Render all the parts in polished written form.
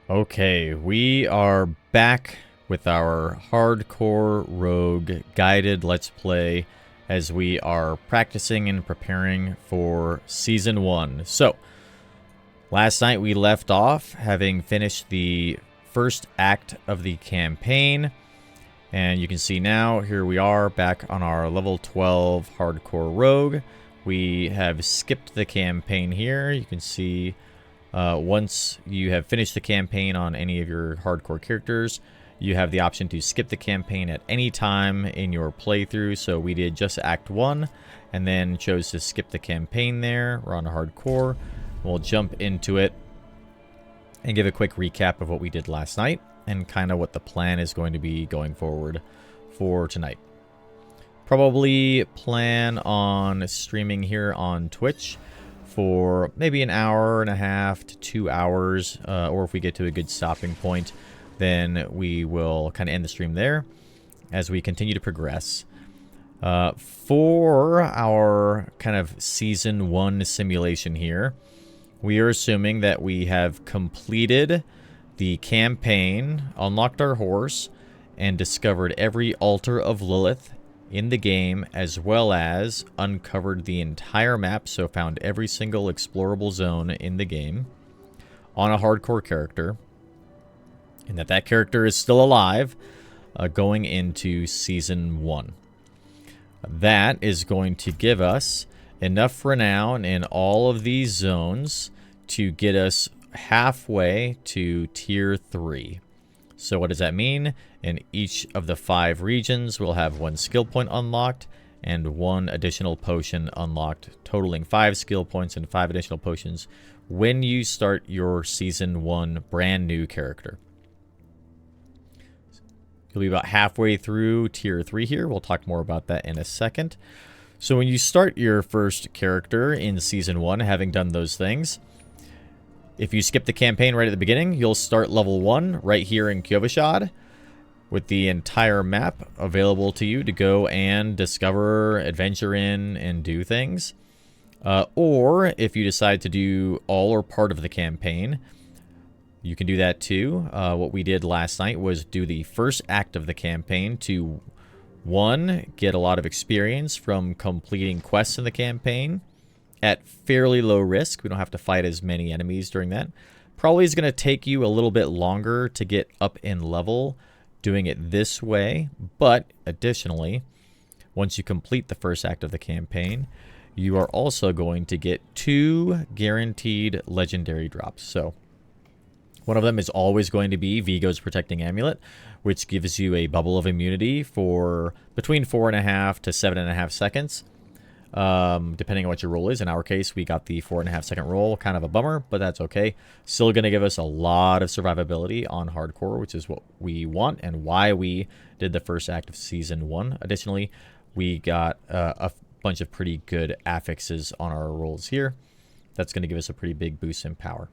Okay, we are back with our hardcore rogue guided let's play as we are practicing and preparing for season 1. So, last night we left off having finished the first act of the campaign, and you can see now here we are back on our level 12 hardcore rogue. We have skipped the campaign here. You can see once you have finished the campaign on any of your hardcore characters, you have the option to skip the campaign at any time in your playthrough. So we did just Act 1 and then chose to skip the campaign there. We're on hardcore. We'll jump into it and give a quick recap of what we did last night and kind of what the plan is going to be going forward for tonight. Probably plan on streaming here on Twitch for maybe an hour and a half to 2 hours, or if we get to a good stopping point, then we will kind of end the stream there as we continue to progress. For our kind of season 1 simulation here, we are assuming that we have completed the campaign, unlocked our horse, and discovered every altar of Lilith in the game, as well as uncovered the entire map, so found every single explorable zone in the game on a hardcore character, and that character is still alive going into season 1. That is going to give us enough renown in all of these zones to get us halfway to tier 3. So what does that mean? In each of the 5 regions, we'll have 1 skill point unlocked and 1 additional potion unlocked, totaling 5 skill points and 5 additional potions when you start your Season 1 brand new character. You'll be about halfway through Tier 3 here. We'll talk more about that in a second. So when you start your first character in Season 1, having done those things, if you skip the campaign right at the beginning, you'll start level 1 right here in Kyovashad with the entire map available to you to go and discover, adventure in, and do things. Or if you decide to do all or part of the campaign, you can do that too. What we did last night was do the first act of the campaign to, 1, get a lot of experience from completing quests in the campaign at fairly low risk. We don't have to fight as many enemies during that. Probably is going to take you a little bit longer to get up in level doing it this way, but additionally, once you complete the first act of the campaign, you are also going to get 2 guaranteed legendary drops. So one of them is always going to be Vigo's Protecting Amulet, which gives you a bubble of immunity for between 4.5 to 7.5 seconds. Depending on what your roll is. In our case, we got the 4.5 second roll. Kind of a bummer, but that's okay. Still going to give us a lot of survivability on hardcore, which is what we want and why we did the first act of season 1. Additionally, we got a bunch of pretty good affixes on our rolls here. That's going to give us a pretty big boost in power.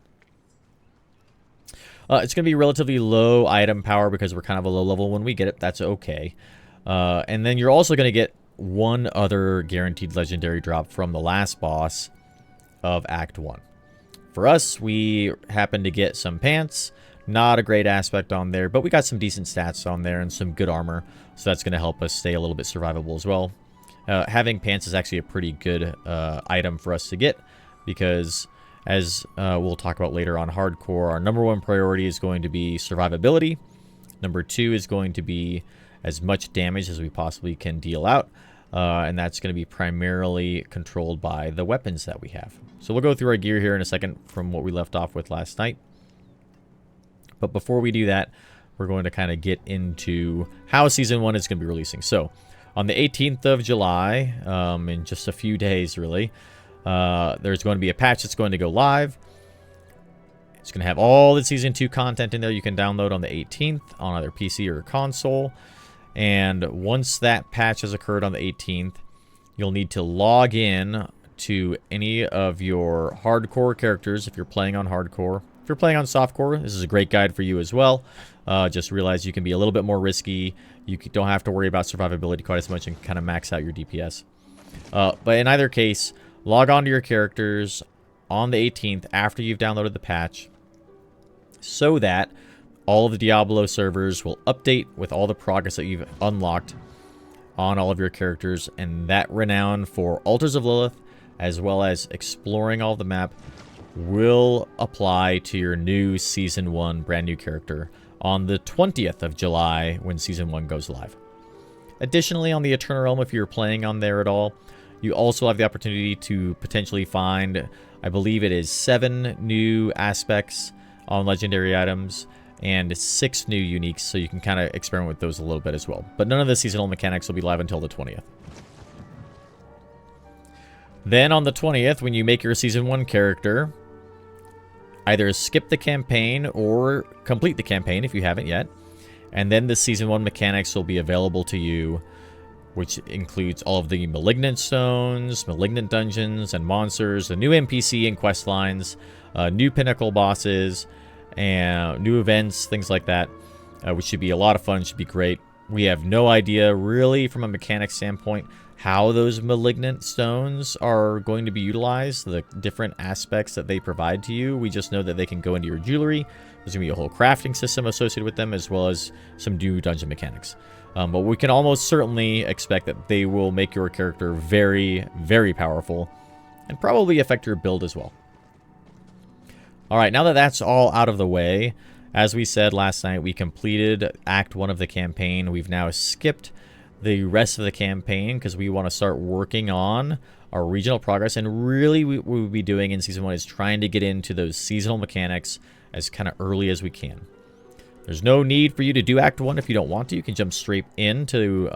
It's going to be relatively low item power because we're kind of a low level when we get it. That's okay. And then you're also going to get 1 other guaranteed legendary drop from the last boss of Act 1. For us, we happened to get some pants. Not a great aspect on there, but we got some decent stats on there and some good armor, so that's going to help us stay a little bit survivable as well. Having pants is actually a pretty good item for us to get because, as we'll talk about later on hardcore, our number 1 priority is going to be survivability. Number 2 is going to be as much damage as we possibly can deal out. And that's going to be primarily controlled by the weapons that we have. So we'll go through our gear here in a second from what we left off with last night. But before we do that, we're going to kind of get into how Season 1 is going to be releasing. So on the 18th of July, in just a few days really, there's going to be a patch that's going to go live. It's going to have all the Season 2 content in there you can download on the 18th on either PC or console. And once that patch has occurred on the 18th, you'll need to log in to any of your hardcore characters if you're playing on hardcore. If you're playing on softcore, this is a great guide for you as well. Just realize you can be a little bit more risky. You don't have to worry about survivability quite as much and kind of max out your DPS. But in either case, log on to your characters on the 18th after you've downloaded the patch. so that all of the Diablo servers will update with all the progress that you've unlocked on all of your characters, and that renown for Altars of Lilith, as well as exploring all the map, will apply to your new Season 1 brand new character on the 20th of July when Season 1 goes live. Additionally, on the Eternal Realm, if you're playing on there at all, you also have the opportunity to potentially find, I believe it is 7 new aspects on legendary items and 6 new uniques, so you can kind of experiment with those a little bit as well. But none of the seasonal mechanics will be live until the 20th. Then on the 20th, when you make your Season 1 character, either skip the campaign or complete the campaign if you haven't yet, and then the Season 1 mechanics will be available to you, which includes all of the Malignant Stones, Malignant Dungeons, and monsters, the new NPC and quest lines, new Pinnacle bosses, and new events, things like that, which should be a lot of fun, should be great. We have no idea, really, from a mechanics standpoint, how those Malignant Stones are going to be utilized, the different aspects that they provide to you. We just know that they can go into your jewelry. There's going to be a whole crafting system associated with them, as well as some new dungeon mechanics. But we can almost certainly expect that they will make your character very, very powerful, and probably affect your build as well. Alright, now that that's all out of the way, as we said last night, we completed Act 1 of the campaign. We've now skipped the rest of the campaign because we want to start working on our regional progress. And really what we'll be doing in Season 1 is trying to get into those seasonal mechanics as kind of early as we can. There's no need for you to do Act 1 if you don't want to. You can jump straight into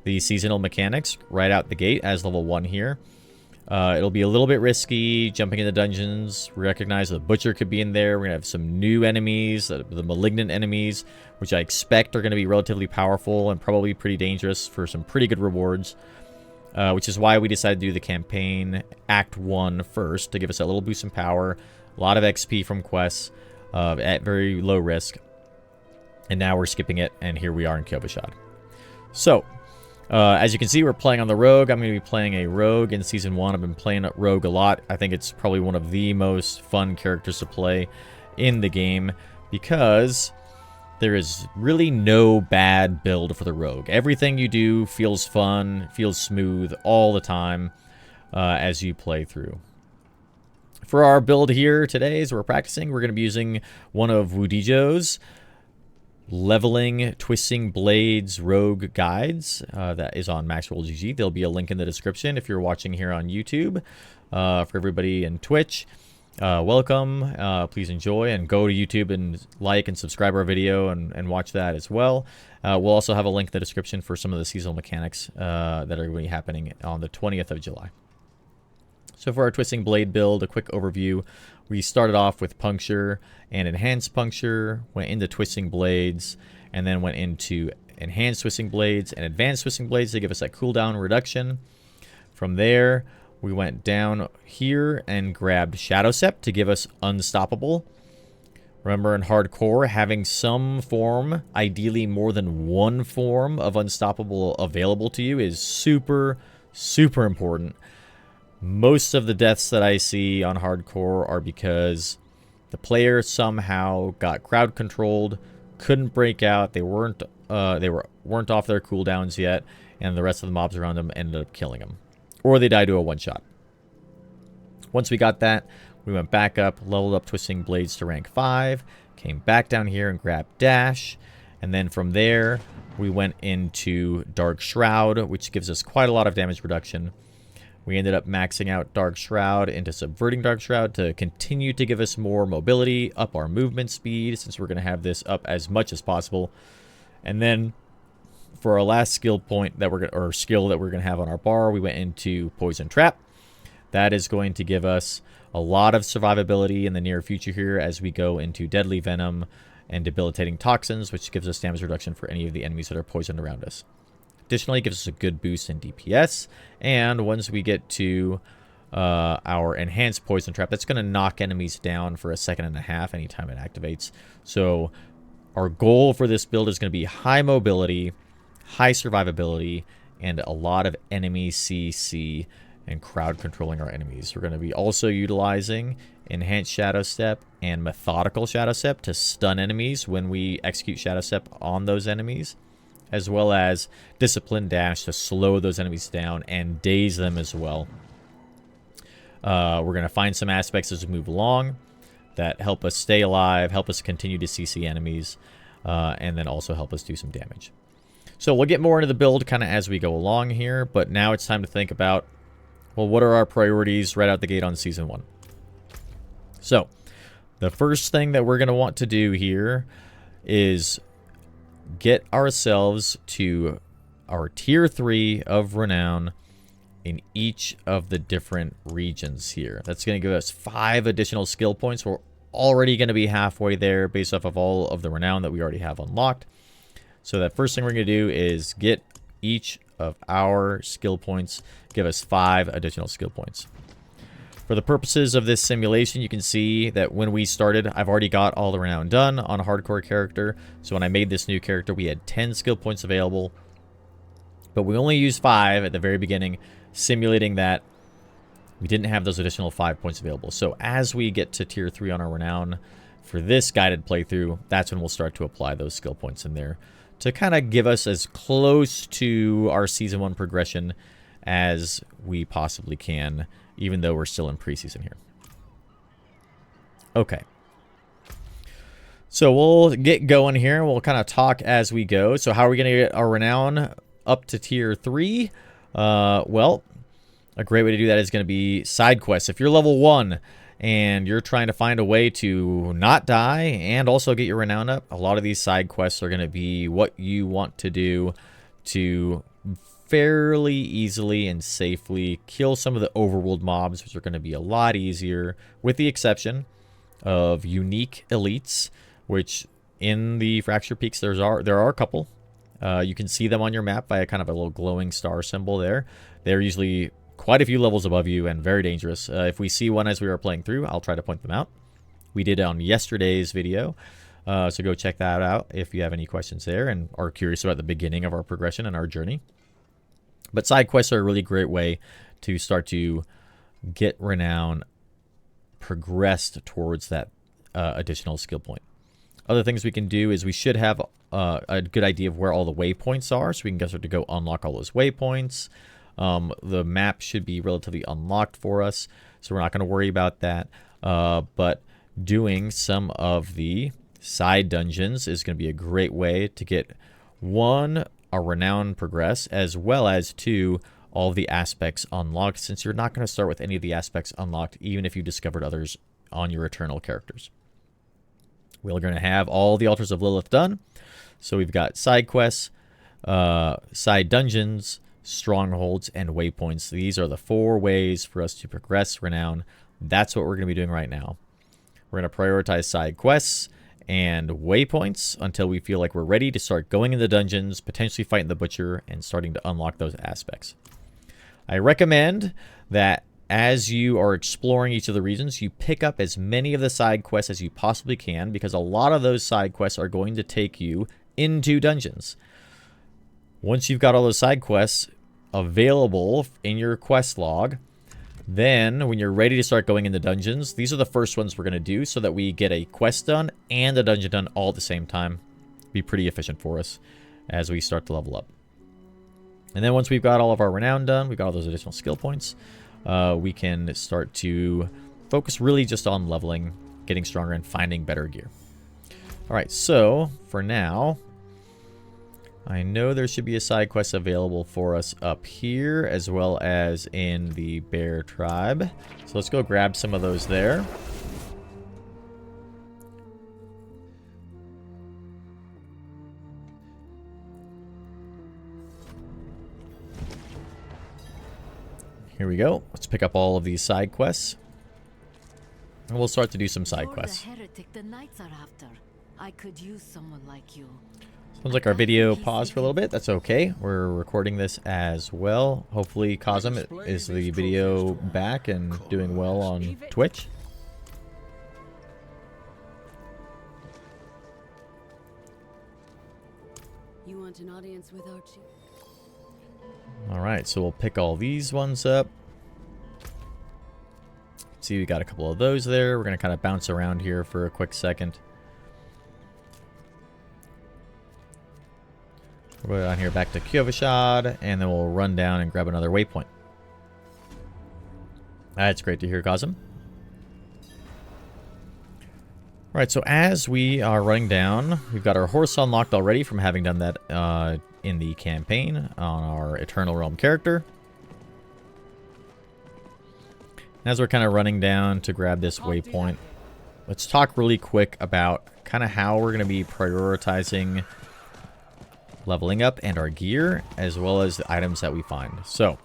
the seasonal mechanics right out the gate as level 1 here. It'll be a little bit risky jumping into dungeons. Recognize the Butcher could be in there. We're going to have some new enemies, the Malignant enemies, which I expect are going to be relatively powerful and probably pretty dangerous for some pretty good rewards. Which is why we decided to do the campaign Act 1 first, to give us a little boost in power, a lot of XP from quests at very low risk. And now we're skipping it, and here we are in Kyovashad. So, as you can see, we're playing on the Rogue. I'm going to be playing a Rogue in Season 1. I've been playing Rogue a lot. I think it's probably one of the most fun characters to play in the game, because there is really no bad build for the Rogue. Everything you do feels fun, feels smooth all the time as you play through. For our build here today, as we're practicing, we're going to be using one of Wudijo's Leveling Twisting Blades Rogue guides that is on Maxwell GG. There'll be a link in the description if you're watching here on YouTube. For everybody in Twitch, welcome. Please enjoy and go to YouTube and like and subscribe our video and watch that as well. We'll also have a link in the description for some of the seasonal mechanics that are going to be happening on the 20th of July. So for our Twisting Blade build, a quick overview. We started off with Puncture and Enhanced Puncture, went into Twisting Blades, and then went into Enhanced Twisting Blades and Advanced Twisting Blades to give us that cooldown reduction. From there, we went down here and grabbed Shadow Sept to give us Unstoppable. Remember, in Hardcore, having some form, ideally more than one form of Unstoppable available to you is super, super important. Most of the deaths that I see on Hardcore are because the player somehow got crowd controlled, couldn't break out, they weren't off their cooldowns yet, and the rest of the mobs around them ended up killing them. Or they died to a one-shot. Once we got that, we went back up, leveled up Twisting Blades to rank 5, came back down here and grabbed Dash, and then from there, we went into Dark Shroud, which gives us quite a lot of damage reduction. We ended up maxing out Dark Shroud into Subverting Dark Shroud to continue to give us more mobility, up our movement speed, since we're going to have this up as much as possible. And then for our last skill point that we're going to have on our bar, we went into Poison Trap. That is going to give us a lot of survivability in the near future here as we go into Deadly Venom and Debilitating Toxins, which gives us damage reduction for any of the enemies that are poisoned around us. Additionally, it gives us a good boost in DPS, and once we get to our Enhanced Poison Trap, that's going to knock enemies down for a second and a half anytime it activates. So our goal for this build is going to be high mobility, high survivability, and a lot of enemy CC and crowd controlling our enemies. We're going to be also utilizing Enhanced Shadow Step, and Methodical Shadow Step to stun enemies when we execute Shadow Step on those enemies, as well as Discipline Dash to slow those enemies down and daze them as well. We're going to find some aspects as we move along that help us stay alive, help us continue to CC enemies, and then also help us do some damage. So we'll get more into the build kind of as we go along here, but now it's time to think about, well, what are our priorities right out the gate on Season 1? So, the first thing that we're going to want to do here is get ourselves to our Tier 3 of Renown in each of the different regions here. That's going to give us 5 additional skill points. We're already going to be halfway there based off of all of the Renown that we already have unlocked. So that first thing we're going to do is get each of our skill points, give us 5 additional skill points. For the purposes of this simulation, you can see that when we started, I've already got all the Renown done on a hardcore character. So when I made this new character, we had 10 skill points available, but we only used 5 at the very beginning, simulating that we didn't have those additional 5 points available. So as we get to Tier 3 on our Renown for this guided playthrough, that's when we'll start to apply those skill points in there to kind of give us as close to our Season 1 progression as we possibly can, even though we're still in preseason here. Okay. So we'll get going here. We'll kind of talk as we go. So how are we going to get our Renown up to Tier 3? Well, a great way to do that is going to be side quests. If you're level 1 and you're trying to find a way to not die and also get your Renown up, a lot of these side quests are going to be what you want to do to fairly easily and safely kill some of the overworld mobs, which are going to be a lot easier, with the exception of unique elites, which in the Fracture Peaks there are a couple. You can see them on your map by a kind of a little glowing star symbol there. They're usually quite a few levels above you and very dangerous. If we see one as we are playing through, I'll try to point them out. We did it on yesterday's video, so go check that out if you have any questions there and are curious about the beginning of our progression and our journey. But side quests are a really great way to start to get Renown progressed towards that additional skill point. Other things we can do is we should have a good idea of where all the waypoints are, so we can start to go unlock all those waypoints. The map should be relatively unlocked for us, so we're not going to worry about that. But doing some of the side dungeons is going to be a great way to get, 1, a Renown progress, as well as 2, all of the aspects unlocked, since you're not going to start with any of the aspects unlocked, even if you discovered others on your Eternal characters. We're going to have all the Altars of Lilith done. So we've got side quests, side dungeons, strongholds, and waypoints. These are the 4 ways for us to progress Renown. That's what we're going to be doing right now. We're going to prioritize side quests and waypoints until we feel like we're ready to start going in the dungeons, potentially fighting the Butcher, and starting to unlock those aspects. I recommend that as you are exploring each of the regions, you pick up as many of the side quests as you possibly can, because a lot of those side quests are going to take you into dungeons. Once you've got all those side quests available in your quest log, then when you're ready to start going into dungeons, these are the first ones we're going to do so that we get a quest done and a dungeon done all at the same time. Be pretty efficient for us as we start to level up. And then once we've got all of our Renown done, we've got all those additional skill points, we can start to focus really just on leveling, getting stronger, and finding better gear. Alright, so for now, I know there should be a side quest available for us up here, as well as in the Bear Tribe. So let's go grab some of those there. Here we go. Let's pick up all of these side quests. And we'll start to do some side quests. The knights are after. I could use someone like you. Sounds like our video paused for a little bit. That's okay. We're recording this as well. Hopefully, Cosm is the video back and doing well on Twitch. You want an audience with Archie? All right, so we'll pick all these ones up. See, we got a couple of those there. We're going to kind of bounce around here for a quick second. We'll go down here back to Kyovashad, and then we'll run down and grab another waypoint. That's great to hear, Cosm. Alright, so as we are running down, we've got our horse unlocked already from having done that in the campaign on our Eternal Realm character. As we're kind of running down to grab this waypoint, let's talk really quick about kind of how we're going to be prioritizing leveling up and our gear, as well as the items that we find. So,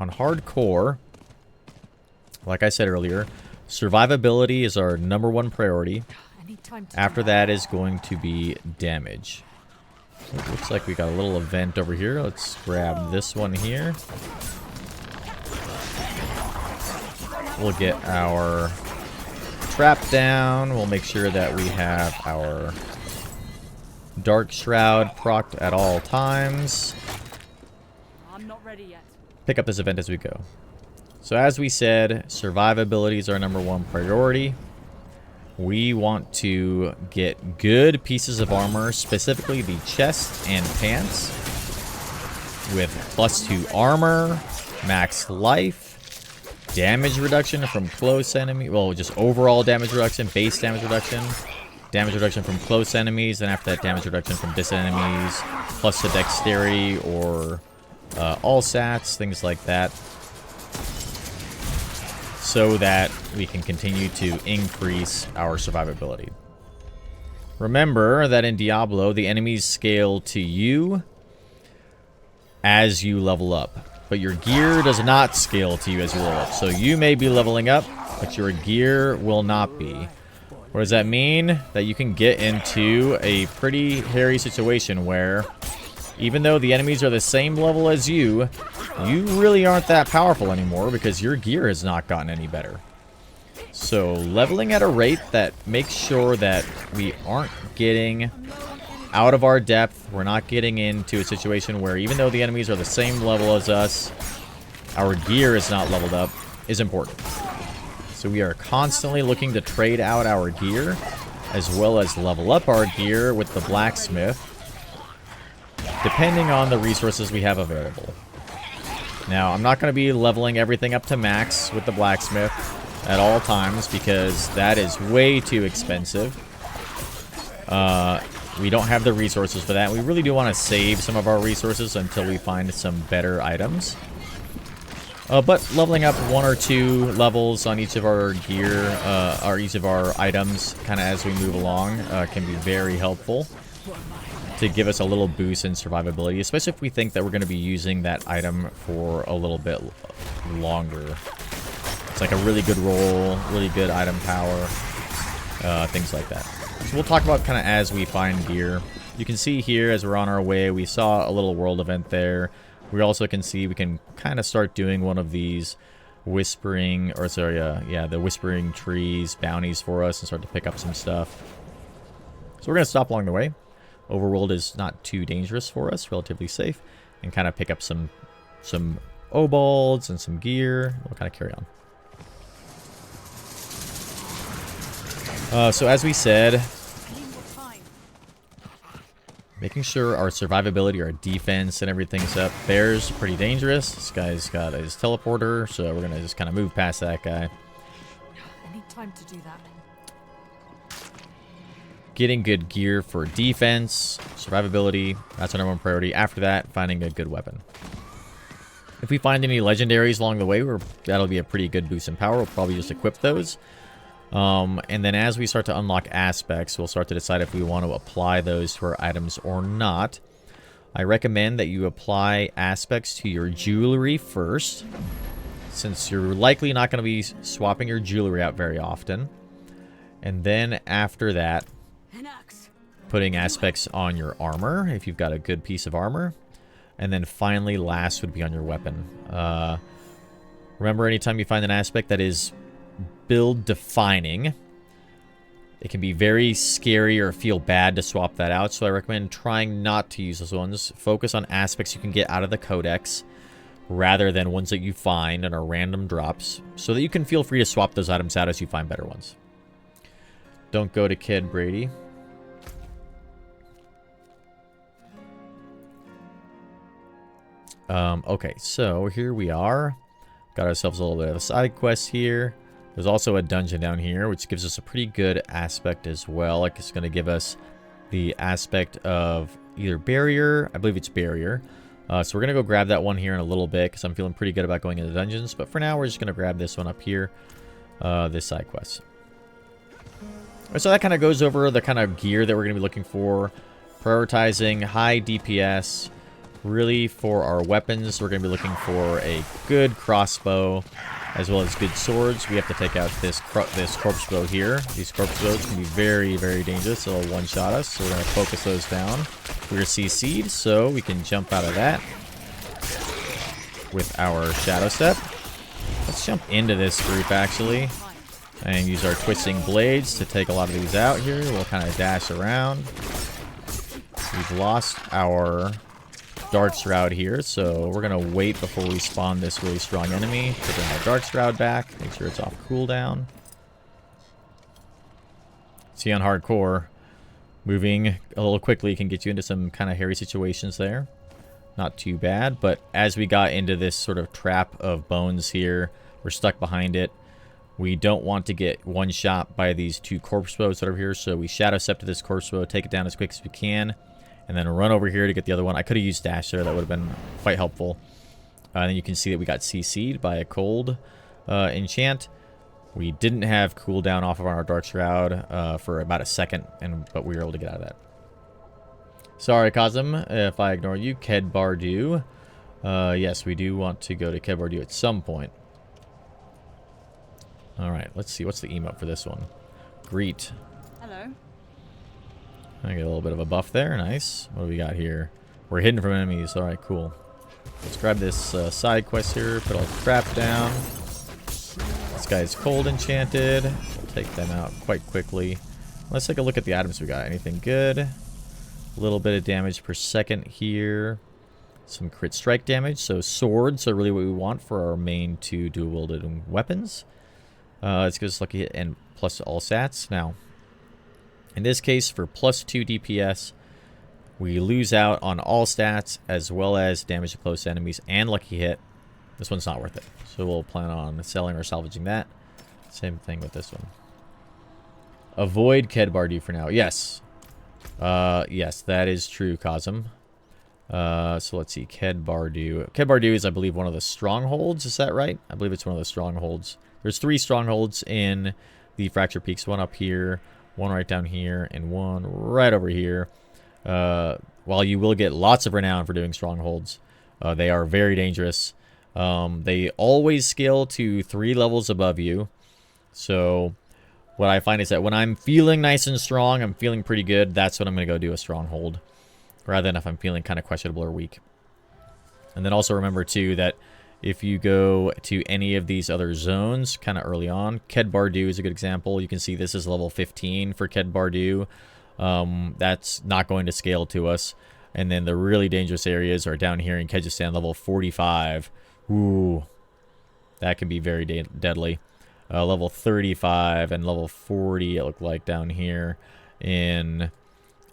on hardcore, like I said earlier, survivability is our #1 priority. After that is going to be damage. So it looks like we got a little event over here. Let's grab this one here. We'll get our trap down. We'll make sure that we have our Dark Shroud procced at all times. I'm not ready yet. Pick up this event as we go. So as we said, survivability is our #1 priority. We want to get good pieces of armor, specifically the chest and pants, with +2 armor, max life, damage reduction from close enemy, well, just overall damage reduction, base damage reduction from close enemies, and after that, damage reduction from distant enemies, plus the dexterity or all sats, things like that, so that we can continue to increase our survivability. Remember that in Diablo, the enemies scale to you as you level up, but your gear does not scale to you as you level up. So you may be leveling up, but your gear will not be. What does that mean? That you can get into a pretty hairy situation where, even though the enemies are the same level as you, you really aren't that powerful anymore because your gear has not gotten any better. So leveling at a rate that makes sure that we aren't getting out of our depth, we're not getting into a situation where even though the enemies are the same level as us, our gear is not leveled up, is important. So we are constantly looking to trade out our gear, as well as level up our gear with the blacksmith, depending on the resources we have available. Now, I'm not going to be leveling everything up to max with the blacksmith at all times, because that is way too expensive. We don't have the resources for that. We really do want to save some of our resources until we find some better items. But leveling up 1 or 2 levels on each of our gear, or each of our items, kind of as we move along, can be very helpful to give us a little boost in survivability, especially if we think that we're going to be using that item for a little bit longer. It's like a really good roll, really good item power, things like that. So we'll talk about kind of as we find gear. You can see here as we're on our way, we saw a little world event there. We also can see we can kind of start doing one of these whispering, or sorry, the whispering trees bounties for us and start to pick up some stuff. So we're going to stop along the way. Overworld is not too dangerous for us, relatively safe, and kind of pick up some obolds and some gear. We'll kind of carry on. So as we said, making sure our survivability, our defense, and everything's up. Bear's pretty dangerous. This guy's got his teleporter, so we're going to just kind of move past that guy. I need time to do that. Getting good gear for defense, survivability, that's our #1 priority. After that, finding a good weapon. If we find any legendaries along the way, that'll be a pretty good boost in power. We'll probably just equip those. And then as we start to unlock aspects, we'll start to decide if we want to apply those to our items or not. I recommend that you apply aspects to your jewelry first, since you're likely not going to be swapping your jewelry out very often. And then after that, putting aspects on your armor, if you've got a good piece of armor. And then finally, last would be on your weapon. Remember, anytime you find an aspect that is build defining, it can be very scary or feel bad to swap that out, so I recommend trying not to use those ones. Focus on aspects you can get out of the codex rather than ones that you find and are random drops, so that you can feel free to swap those items out as you find better ones. Don't go to Kid Brady. Okay, so here we are. Got ourselves a little bit of a side quest here. There's also a dungeon down here, which gives us a pretty good aspect as well. Like, it's going to give us the aspect of either barrier. I believe it's barrier. So we're going to go grab that one here in a little bit, because I'm feeling pretty good about going into dungeons. But for now, we're just going to grab this one up here, this side quest. So that kind of goes over the kind of gear that we're going to be looking for. Prioritizing high DPS. Really, for our weapons, we're going to be looking for a good crossbow, as well as good swords. We have to take out this corpse bow here. These corpse bows can be very, very dangerous. They'll one-shot us, so we're going to focus those down. We're CC'd, so we can jump out of that with our shadow step. Let's jump into this group, actually, and use our twisting blades to take a lot of these out here. We'll kind of dash around. We've lost our Dark Shroud here, so we're going to wait before we spawn this really strong enemy to bring our Dark Shroud back. Make sure it's off cooldown. See, on hardcore, moving a little quickly can get you into some kind of hairy situations there. Not too bad, but as we got into this sort of trap of bones here, we're stuck behind it. We don't want to get one shot by these two corpse bows that are here, so we shadow step to this corpse bow, take it down as quick as we can, and then run over here to get the other one. I could have used dash there. That would have been quite helpful. And then you can see that we got CC'd by a cold enchant. We didn't have cooldown off of our Dark Shroud for about a second, but we were able to get out of that. Sorry, Kazum, if I ignore you. Ked Bardu. Yes, we do want to go to Ked Bardu at some point. Alright, let's see. What's the emote for this one? Greet. Hello. I get a little bit of a buff there. Nice. What do we got here? We're hidden from enemies. Alright, cool. Let's grab this side quest here. Put all the crap down. This guy's cold enchanted. We'll take them out quite quickly. Let's take a look at the items we got. Anything good? A little bit of damage per second here. Some crit strike damage. So swords are really what we want for our main two dual-wielded weapons. Let's give us lucky hit and plus all stats. Now, in this case, for plus 2 DPS, we lose out on all stats as well as damage to close enemies and lucky hit. This one's not worth it, so we'll plan on selling or salvaging that. Same thing with this one. Avoid Ked Bardu for now. Yes. Yes, that is true, Kazum. So let's see. Ked Bardu. Ked Bardu is, I believe, one of the strongholds. Is that right? I believe it's one of the strongholds. There's 3 strongholds in the Fracture Peaks. One up here, one right down here, and one right over here. While you will get lots of renown for doing strongholds, they are very dangerous. They always scale to 3 levels above you. So what I find is that when I'm feeling nice and strong, I'm feeling pretty good, that's when I'm going to go do a stronghold, rather than if I'm feeling kind of questionable or weak. And then also remember, too, that if you go to any of these other zones kind of early on, Ked Bardu is a good example. You can see this is level 15 for Ked Bardu. That's not going to scale to us. And then the really dangerous areas are down here in Kyrgyzstan, level 45. Ooh, that can be very deadly. Level 35 and level 40, it looked like down here in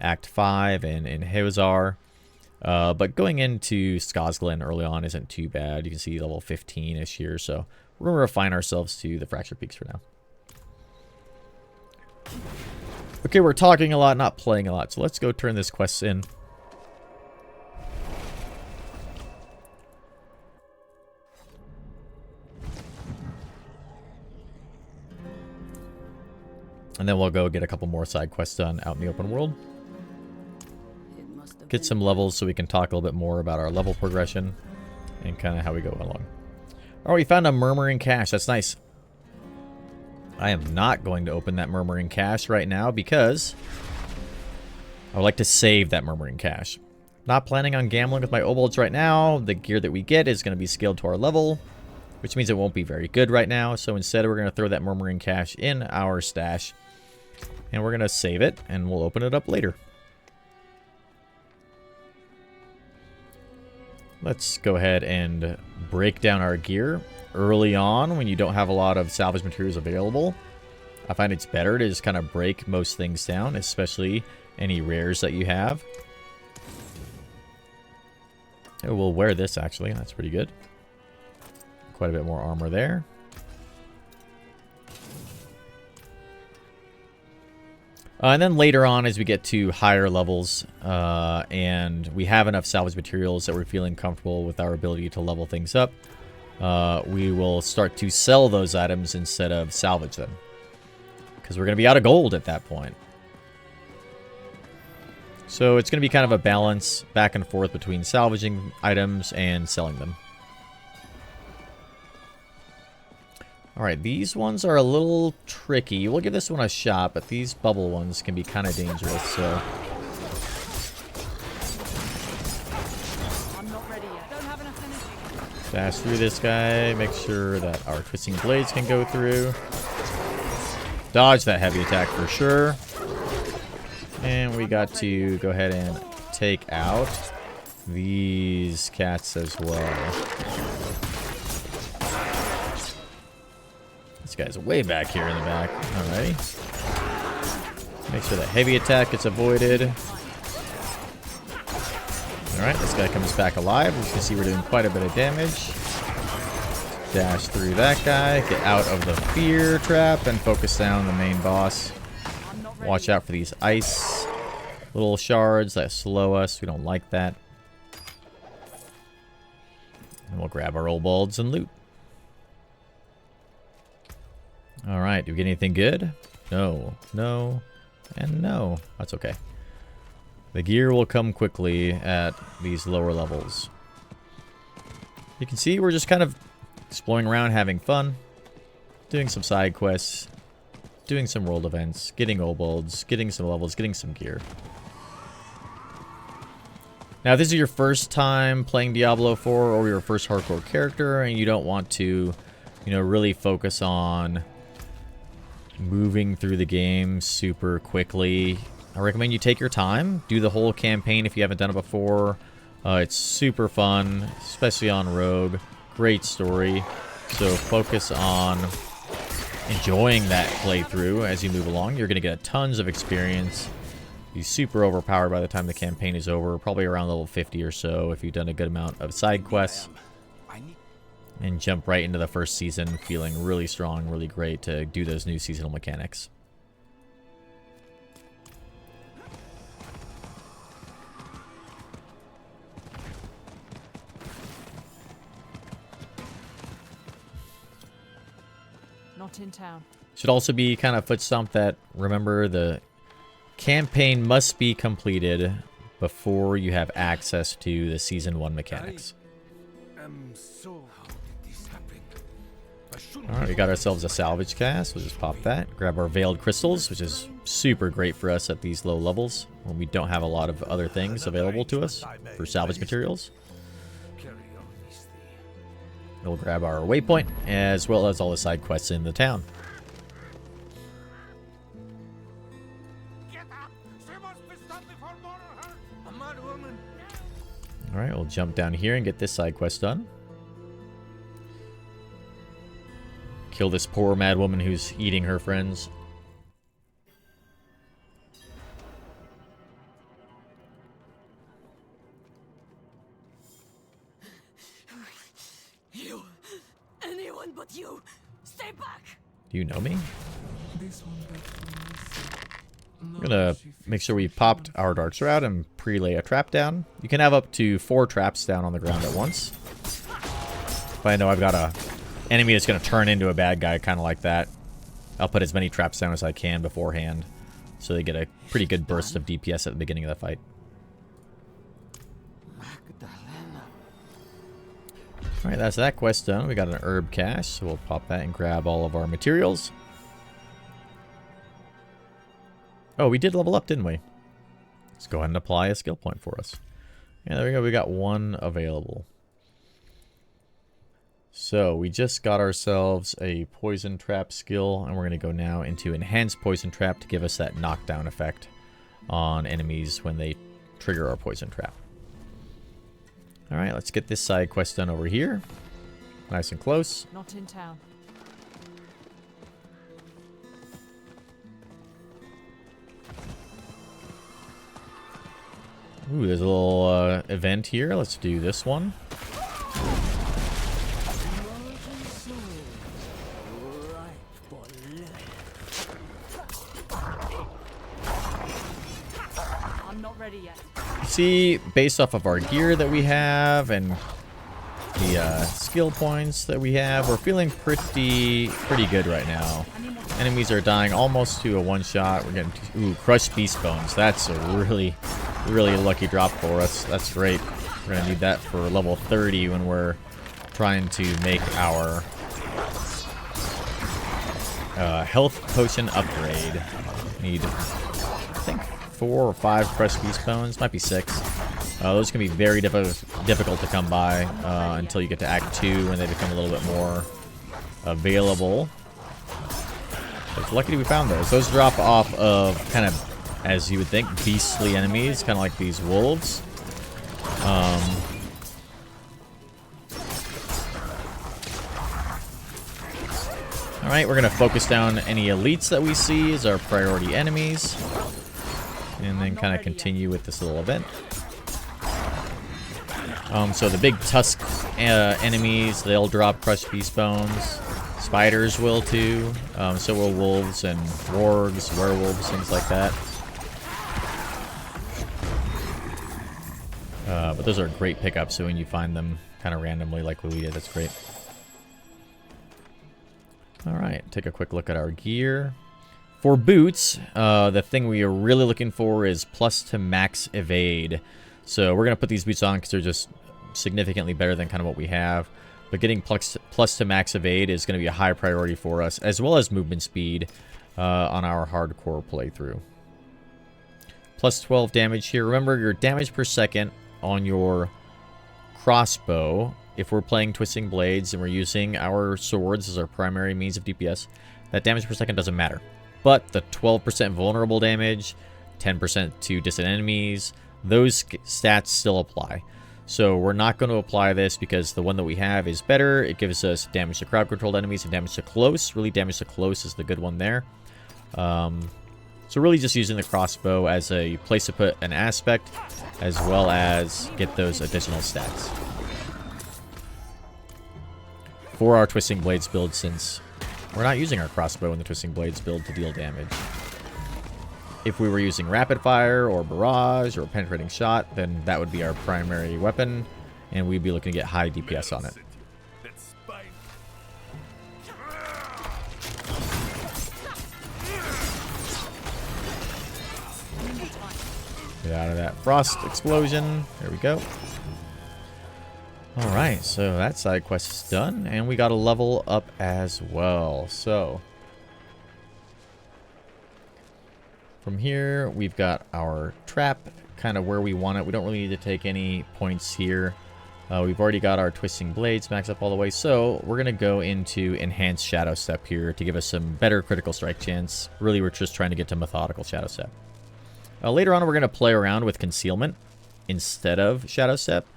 Act 5 and in Hewzar. But going into Skazglen early on isn't too bad. You can see level 15-ish here, so we're going to refine ourselves to the Fracture Peaks for now. Okay, we're talking a lot, not playing a lot, so let's go turn this quest in. And then we'll go get a couple more side quests done out in the open world. Get some levels so we can talk a little bit more about our level progression and kind of how we go along. Oh, we found a Murmuring Cache. That's nice. I am not going to open that Murmuring Cache right now because I would like to save that Murmuring Cache. Not planning on gambling with my obols right now. The gear that we get is going to be scaled to our level, which means it won't be very good right now. So instead, we're going to throw that Murmuring Cache in our stash. And we're going to save it, and we'll open it up later. let's go ahead and break down our gear. Early on, when you don't have a lot of salvage materials available, I find it's better to just kind of break most things down, especially any rares that you have. Oh, we'll wear this, actually. That's pretty good. Quite a bit more armor there. And then later on, as we get to higher levels, and we have enough salvage materials that we're feeling comfortable with our ability to level things up, we will start to sell those items instead of salvage them. Because we're going to be out of gold at that point. So it's going to be kind of a balance back and forth between salvaging items and selling them. Alright, these ones are a little tricky. We'll give this one a shot, but these bubble ones can be kind of dangerous, so... I'm not ready yet. Don't have enough energy. Dash through this guy, make sure that our twisting blades can go through. Dodge that heavy attack for sure. And we got to go ahead and take out these cats as well. This guy's way back here in the back. Alrighty. Make sure that heavy attack gets avoided. Alright, this guy comes back alive. As you can see, we're doing quite a bit of damage. Dash through that guy. Get out of the fear trap and focus down the main boss. Watch out for these ice little shards that slow us. We don't like that. And we'll grab our old bulbs and loot. Alright, do we get anything good? No, no, and no. That's okay. The gear will come quickly at these lower levels. You can see we're just kind of exploring around, having fun, doing some side quests, doing some world events, getting obols, getting some levels, getting some gear. Now, if this is your first time playing Diablo 4 or your first hardcore character and you don't want to, really focus on moving through the game super quickly, I recommend you take your time, do the whole campaign if you haven't done it before. It's super fun, especially on Rogue. Great story. So focus on enjoying that playthrough as you move along. You're going to get tons of experience. Be super overpowered by the time the campaign is over, probably around level 50 or so if you've done a good amount of side quests. And jump right into the first season feeling really strong, really great to do those new seasonal mechanics. Not in town. Should also be kind of foot stomp that, remember, the campaign must be completed before you have access to the Season 1 mechanics. Alright, we got ourselves a salvage cast. We'll just pop that. Grab our veiled crystals, which is super great for us at these low levels when we don't have a lot of other things available to us for salvage materials. We'll grab our waypoint as well as all the side quests in the town. Alright, we'll jump down here and get this side quest done. Kill this poor mad woman who's eating her friends. You! Anyone but you! Stay back! Do you know me? I'm gonna make sure we popped our darts out and pre-lay a trap down. You can have up to 4 traps down on the ground at once. If I know I've got a enemy that's going to turn into a bad guy, kind of like that, I'll put as many traps down as I can beforehand, so they get a pretty good burst of DPS at the beginning of the fight. Alright, that's that quest done. We got an herb cache, so we'll pop that and grab all of our materials. Oh, we did level up, didn't we? Let's go ahead and apply a skill point for us. Yeah, there we go. We got 1 available. So we just got ourselves a poison trap skill, and we're going to go now into enhanced poison trap to give us that knockdown effect on enemies when they trigger our poison trap. Alright, let's get this side quest done over here. Nice and close. Not in town. Ooh, there's a little event here. Let's do this one. I'm not ready yet. See, based off of our gear that we have and the skill points that we have, we're feeling pretty good right now. Enemies are dying almost to a one-shot. We're getting crushed beast bones. That's a really lucky drop for us. That's great. We're gonna need that for level 30 when we're trying to make our health potion upgrade. Need, I think, 4 or 5 crushed beast bones. Might be 6. Those can be very difficult to come by until you get to Act 2 when they become a little bit more available. It's lucky we found those. Those drop off of kind of, as you would think, beastly enemies, kind of like these wolves. Alright, we're going to focus down any elites that we see as our priority enemies. And then kind of continue with this little event. So the big tusk enemies, they'll drop crushed beast bones. Spiders will too. So will wolves and wargs, werewolves, things like that. But those are great pickups, so when you find them kind of randomly like we did, that's great. Alright, take a quick look at our gear. For boots, the thing we are really looking for is plus to max evade. So we're going to put these boots on because they're just significantly better than kind of what we have. But getting plus to max evade is going to be a high priority for us, as well as movement speed on our hardcore playthrough. Plus 12 damage here. Remember, your damage per second on your crossbow, if we're playing Twisting Blades and we're using our swords as our primary means of DPS, that damage per second doesn't matter. But the 12% vulnerable damage, 10% to distant enemies, those stats still apply. So we're not going to apply this because the one that we have is better. It gives us damage to crowd-controlled enemies and damage to close. Really, damage to close is the good one there. So really just using the crossbow as a place to put an aspect, as well as get those additional stats. For our Twisting Blades build, since we're not using our crossbow in the Twisting Blades build to deal damage. If we were using Rapid Fire or Barrage or Penetrating Shot, then that would be our primary weapon, and we'd be looking to get high DPS on it. Get out of that frost explosion. There we go. Alright, so that side quest is done, and we got a level up as well. So from here, we've got our trap kind of where we want it. We don't really need to take any points here. We've already got our Twisting Blades maxed up all the way, so we're going to go into Enhanced Shadow Step here to give us some better critical strike chance. Really, we're just trying to get to Methodical Shadow Step. Later on, we're going to play around with Concealment instead of Shadow Step.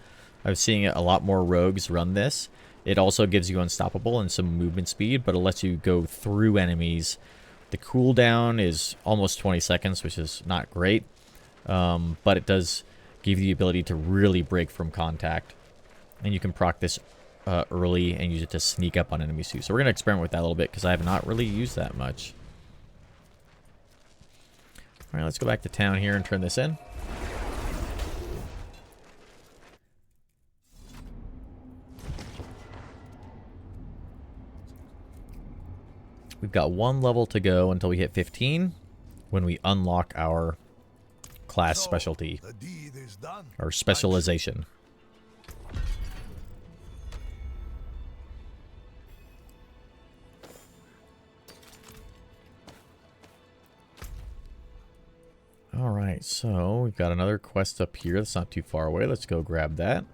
I'm seeing a lot more rogues run this. It also gives you Unstoppable and some movement speed, but it lets you go through enemies. The cooldown is almost 20 seconds, which is not great, but it does give you the ability to really break from contact. And you can proc this early and use it to sneak up on enemies too. So we're going to experiment with that a little bit because I have not really used that much. Alright, let's go back to town here and turn this in. We've got one level to go until we hit 15 when we unlock our class specialty, or specialization. Alright, so we've got another quest up here that's not too far away. Let's go grab that.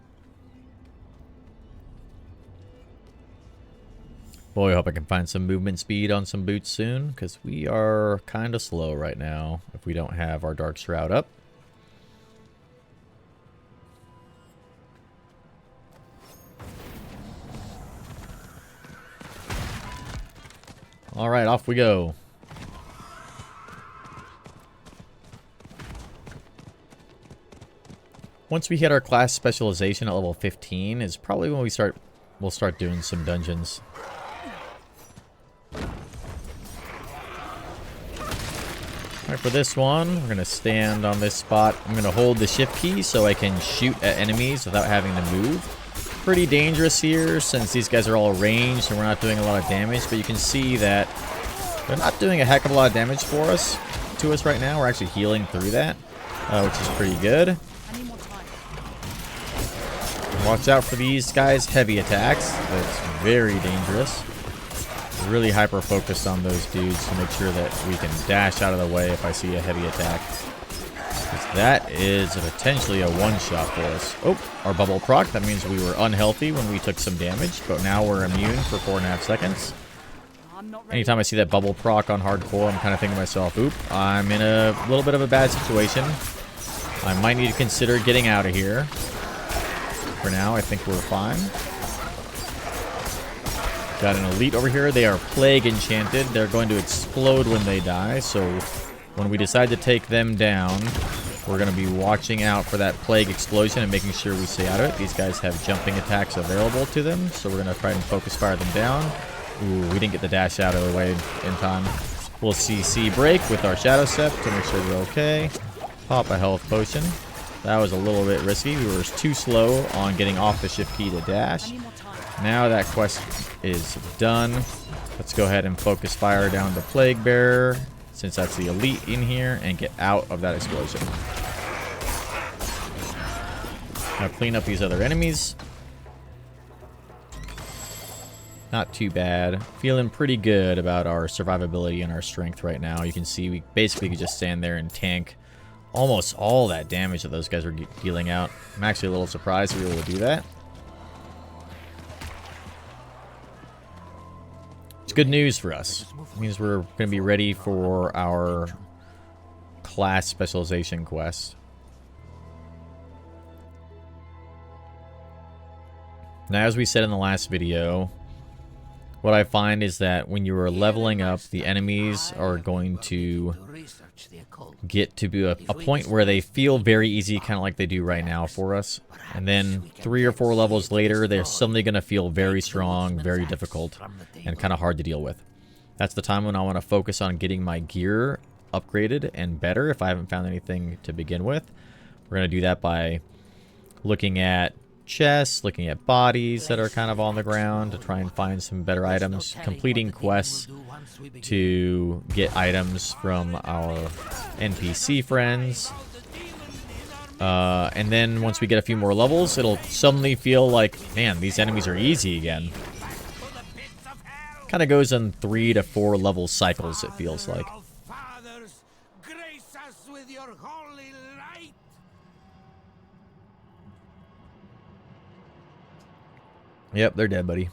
Boy, I hope I can find some movement speed on some boots soon, because we are kind of slow right now if we don't have our Dark Shroud up. Alright, off we go. Once we hit our class specialization at level 15 is probably when we'll start doing some dungeons. Alright, for this one, we're going to stand on this spot. I'm going to hold the shift key so I can shoot at enemies without having to move. Pretty dangerous here since these guys are all ranged and we're not doing a lot of damage, but you can see that they're not doing a heck of a lot of damage to us right now. We're actually healing through that, which is pretty good. Watch out for these guys' heavy attacks. That's very dangerous. Really hyper focused on those dudes to make sure that we can dash out of the way if I see a heavy attack. That is potentially a one-shot for us. Oh, our bubble proc. That means we were unhealthy when we took some damage, but now we're immune for 4.5 seconds. Anytime I see that bubble proc on hardcore, I'm kind of thinking to myself, oop, I'm in a little bit of a bad situation. I might need to consider getting out of here. For now, I think we're fine. Got an elite over here. They are plague enchanted. They're going to explode when they die, so when we decide to take them down, we're going to be watching out for that plague explosion and making sure we stay out of it. These guys have jumping attacks available to them, so we're going to try and focus fire them down. Ooh, we didn't get the dash out of the way in time. We'll CC break with our Shadow Step to make sure we're okay. Pop a health potion. That was a little bit risky. We were too slow on getting off the shift key to dash. Now that quest is done, let's go ahead and focus fire down the Plague Bearer, since that's the elite in here, and get out of that explosion. Now clean up these other enemies. Not too bad. Feeling pretty good about our survivability and our strength right now. You can see we basically could just stand there and tank almost all that damage that those guys were dealing out. I'm actually a little surprised we were able to do that. It's good news for us. It means we're going to be ready for our class specialization quest. Now, as we said in the last video, what I find is that when you are leveling up, the enemies are going to get to be a point where they feel very easy, kind of like they do right now for us. And then 3 or 4 levels later, they're suddenly going to feel very strong, very difficult, and kind of hard to deal with. That's the time when I want to focus on getting my gear upgraded and better if I haven't found anything to begin with. We're going to do that by looking at chests, looking at bodies that are kind of on the ground to try and find some better items, completing quests to get items from our NPC friends. And then once we get a few more levels, it'll suddenly feel like, man, these enemies are easy again. Kind of goes in 3 to 4 level cycles, it feels like. Yep, they're dead, buddy.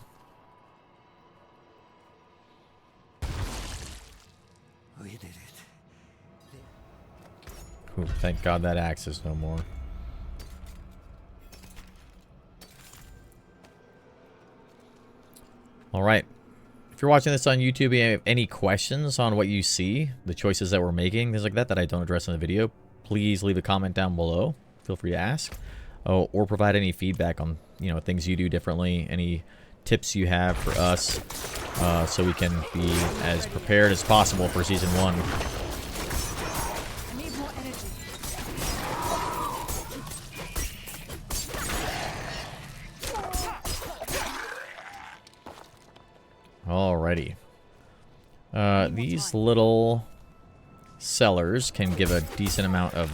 We did it. Ooh, thank God that axe is no more. Alright. If you're watching this on YouTube and you have any questions on what you see, the choices that we're making, things like that I don't address in the video, please leave a comment down below. Feel free to ask. Oh, or provide any feedback on, you know, things you do differently, any tips you have for us, so we can be as prepared as possible for Season 1. I need more energy. Alrighty. These little sellers can give a decent amount of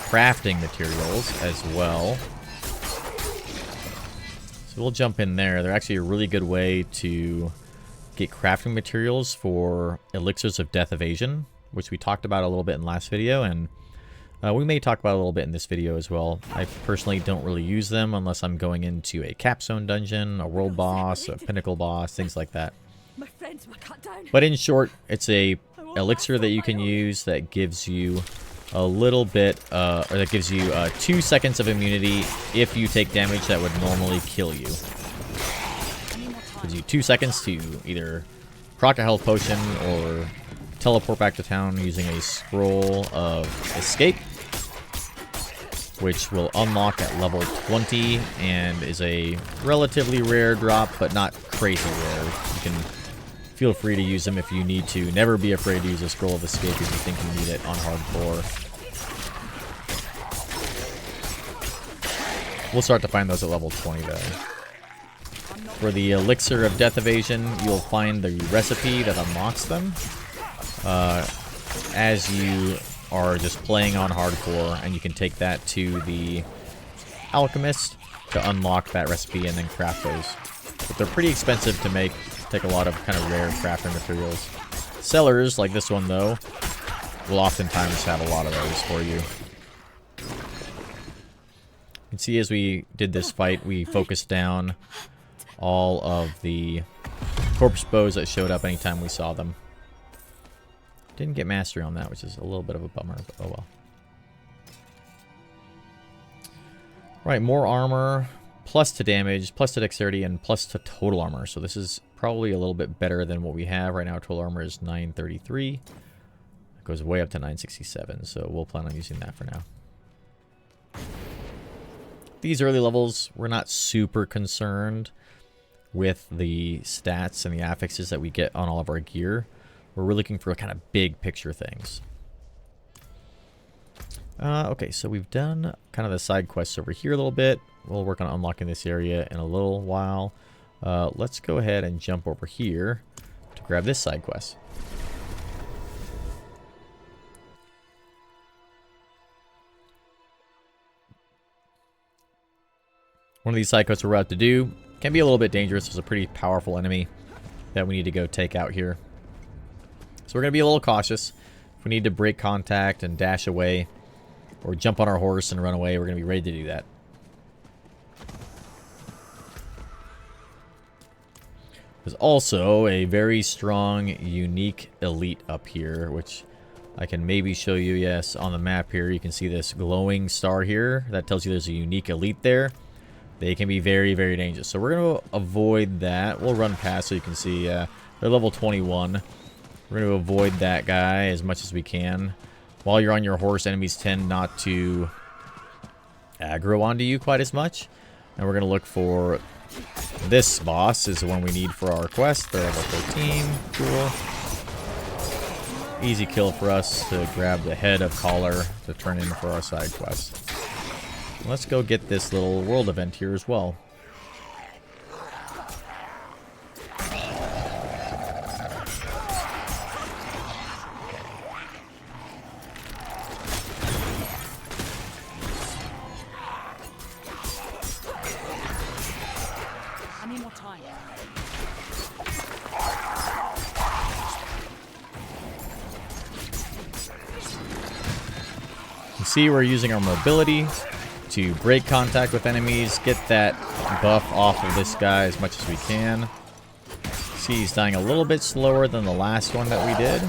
crafting materials as well. So we'll jump in there. They're actually a really good way to get crafting materials for elixirs of death evasion, which we talked about a little bit in the last video, and we may talk about a little bit in this video as well. I personally don't really use them unless I'm going into a capstone dungeon, a world boss, a pinnacle boss, things like that. My friends were cut down. But in short, it's a elixir that you can use that gives you a little bit, or that gives you 2 seconds of immunity if you take damage that would normally kill you. Gives you 2 seconds to either proc a health potion or teleport back to town using a scroll of escape, which will unlock at level 20 and is a relatively rare drop, but not crazy rare. You can feel free to use them if you need to. Never be afraid to use a scroll of escape if you think you need it on hardcore. We'll start to find those at level 20 though. For the elixir of death evasion, you'll find the recipe that unlocks them as you are just playing on hardcore, and you can take that to the alchemist to unlock that recipe and then craft those. But they're pretty expensive to make. Take a lot of kind of rare crafting materials. Sellers like this one though will oftentimes have a lot of those for you. You can see as we did this fight, we focused down all of the corpse bows that showed up anytime we saw them. Didn't get mastery on that, which is a little bit of a bummer, but oh well. Right, more armor, plus to damage, plus to dexterity, and plus to total armor. So this is probably a little bit better than what we have. Right now, total armor is 933. It goes way up to 967, so we'll plan on using that for now. These early levels, we're not super concerned with the stats and the affixes that we get on all of our gear. We're really looking for kind of big picture things. Okay, so we've done kind of the side quests over here a little bit. We'll work on unlocking this area in a little while. Let's go ahead and jump over here to grab this side quest. One of these side quests we're about to do can be a little bit dangerous. There's a pretty powerful enemy that we need to go take out here. So we're going to be a little cautious. If we need to break contact and dash away or jump on our horse and run away, we're going to be ready to do that. There's also a very strong, unique elite up here, which I can maybe show you, yes, on the map here. You can see this glowing star here. That tells you there's a unique elite there. They can be very, very dangerous. So we're going to avoid that. We'll run past so you can see they're level 21. We're going to avoid that guy as much as we can. While you're on your horse, enemies tend not to aggro onto you quite as much. And we're going to look for this boss is the one we need for our quest. They're level 13. Cool. Easy kill for us to grab the head of Collar to turn in for our side quest. Let's go get this little world event here as well. I need more time. You see we're using our mobility to break contact with enemies, get that buff off of this guy as much as we can. See, he's dying a little bit slower than the last one that we did.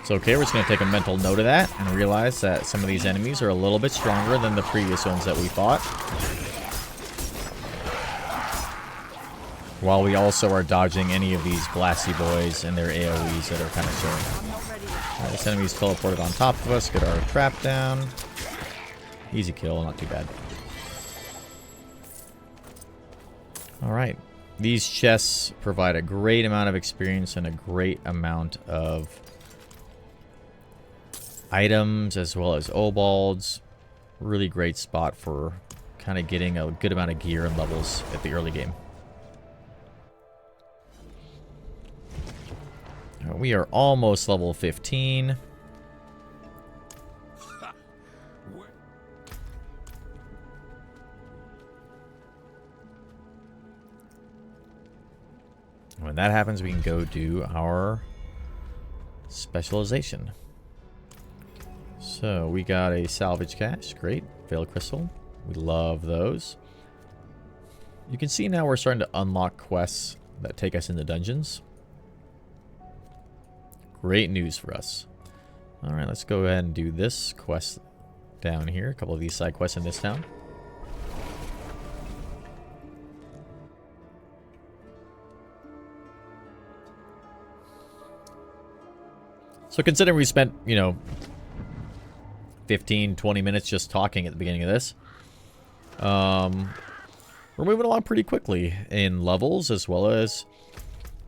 It's okay, we're just going to take a mental note of that and realize that some of these enemies are a little bit stronger than the previous ones that we fought. While we also are dodging any of these glassy boys and their AoEs that are kind of showing. Alright, this enemy's teleported on top of us, get our trap down. Easy kill, not too bad. Alright. These chests provide a great amount of experience and a great amount of items as well as obalds. Really great spot for kind of getting a good amount of gear and levels at the early game. We are almost level 15. When that happens, we can go do our specialization. So we got a salvage cache. Great. Veil crystal. We love those. You can see now we're starting to unlock quests that take us into dungeons. Great news for us. Alright, let's go ahead and do this quest down here. A couple of these side quests in this town. So considering we spent, you know, 15, 20 minutes just talking at the beginning of this, we're moving along pretty quickly in levels as well as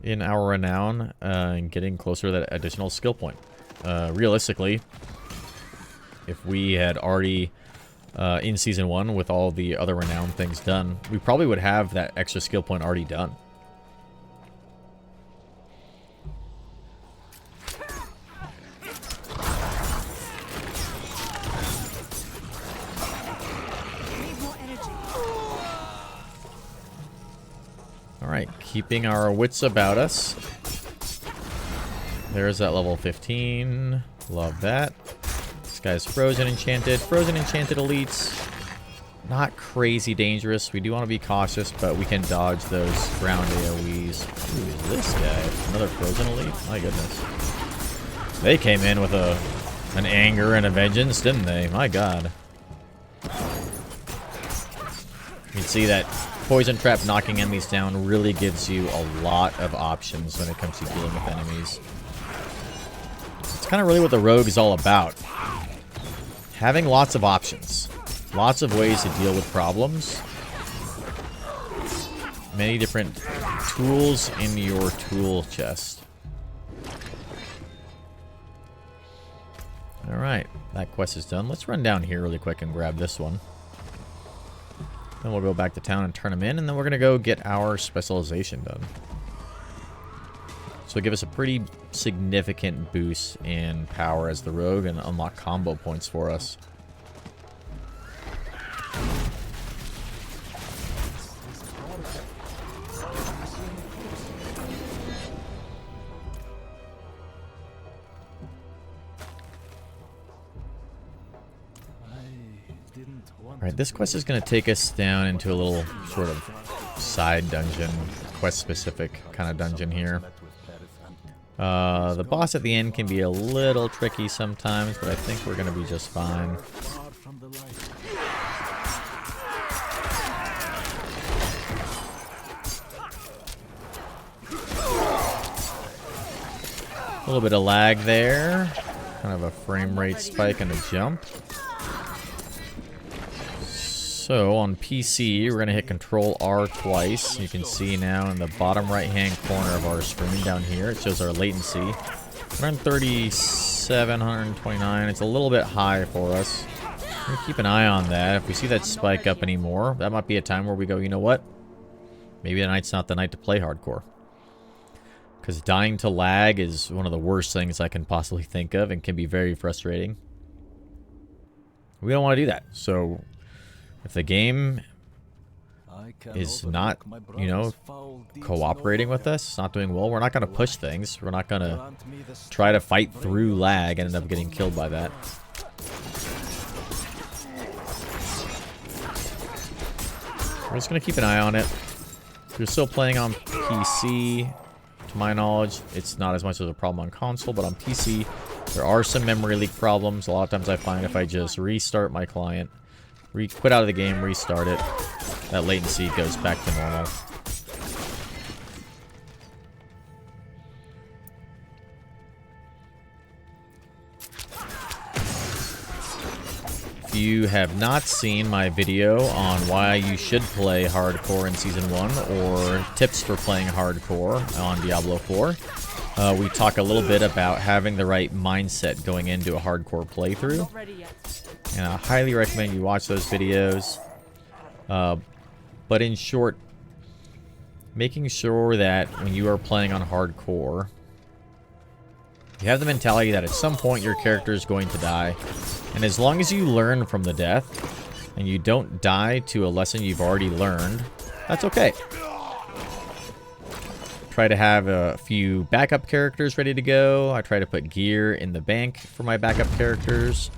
in our renown and getting closer to that additional skill point. Realistically, if we had already in Season 1 with all the other renown things done, we probably would have that extra skill point already done. Alright, keeping our wits about us. There's that level 15. Love that. This guy's frozen enchanted. Frozen enchanted elites. Not crazy dangerous. We do want to be cautious, but we can dodge those ground AoEs. Who is this guy? Another frozen elite? My goodness. They came in with an anger and a vengeance, didn't they? My god. You can see that poison trap knocking enemies down really gives you a lot of options when it comes to dealing with enemies. It's kind of really what the rogue is all about. Having lots of options. Lots of ways to deal with problems. Many different tools in your tool chest. Alright, that quest is done. Let's run down here really quick and grab this one. Then we'll go back to town and turn them in, and then we're going to go get our specialization done. So give us a pretty significant boost in power as the rogue and unlock combo points for us. Alright, this quest is going to take us down into a little sort of side dungeon, quest-specific kind of dungeon here. The boss at the end can be a little tricky sometimes, but I think we're going to be just fine. A little bit of lag there. Kind of a frame rate spike and a jump. So on PC, we're going to hit Control R twice. You can see now in the bottom right-hand corner of our screen down here, it shows our latency. 137, 129. It's a little bit high for us. We're keep an eye on that. If we see that spike up anymore, that might be a time where we go, you know what? Maybe tonight's not the night to play hardcore. Because dying to lag is one of the worst things I can possibly think of and can be very frustrating. We don't want to do that. So if the game is not, you know, cooperating with us, it's not doing well, we're not going to push things. We're not going to try to fight through lag and end up getting killed by that. We're just going to keep an eye on it. If you're still playing on PC, to my knowledge, it's not as much of a problem on console, but on PC, there are some memory leak problems. A lot of times I find if I just restart my client, quit out of the game, restart it, that latency goes back to normal. If you have not seen my video on why you should play hardcore in Season 1 or tips for playing hardcore on Diablo 4, we talk a little bit about having the right mindset going into a hardcore playthrough. And I highly recommend you watch those videos. But in short, making sure that when you are playing on hardcore, you have the mentality that at some point your character is going to die. And as long as you learn from the death, and you don't die to a lesson you've already learned, that's okay. Try to have a few backup characters ready to go. I try to put gear in the bank for my backup characters.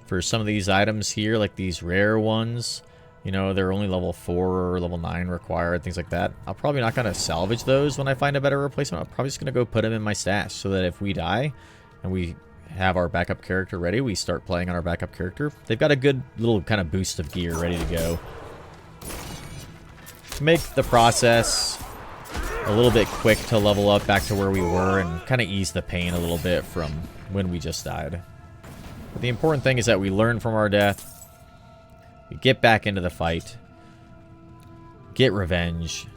For some of these items here, like these rare ones, you know, they're only level 4 or level 9 required, things like that. I'm probably not going to salvage those when I find a better replacement. I'm probably just going to go put them in my stash so that if we die and we have our backup character ready, we start playing on our backup character. They've got a good little kind of boost of gear ready to go. To make the process a little bit quick to level up back to where we were and kind of ease the pain a little bit from when we just died. But the important thing is that we learn from our death. We get back into the fight. Get revenge.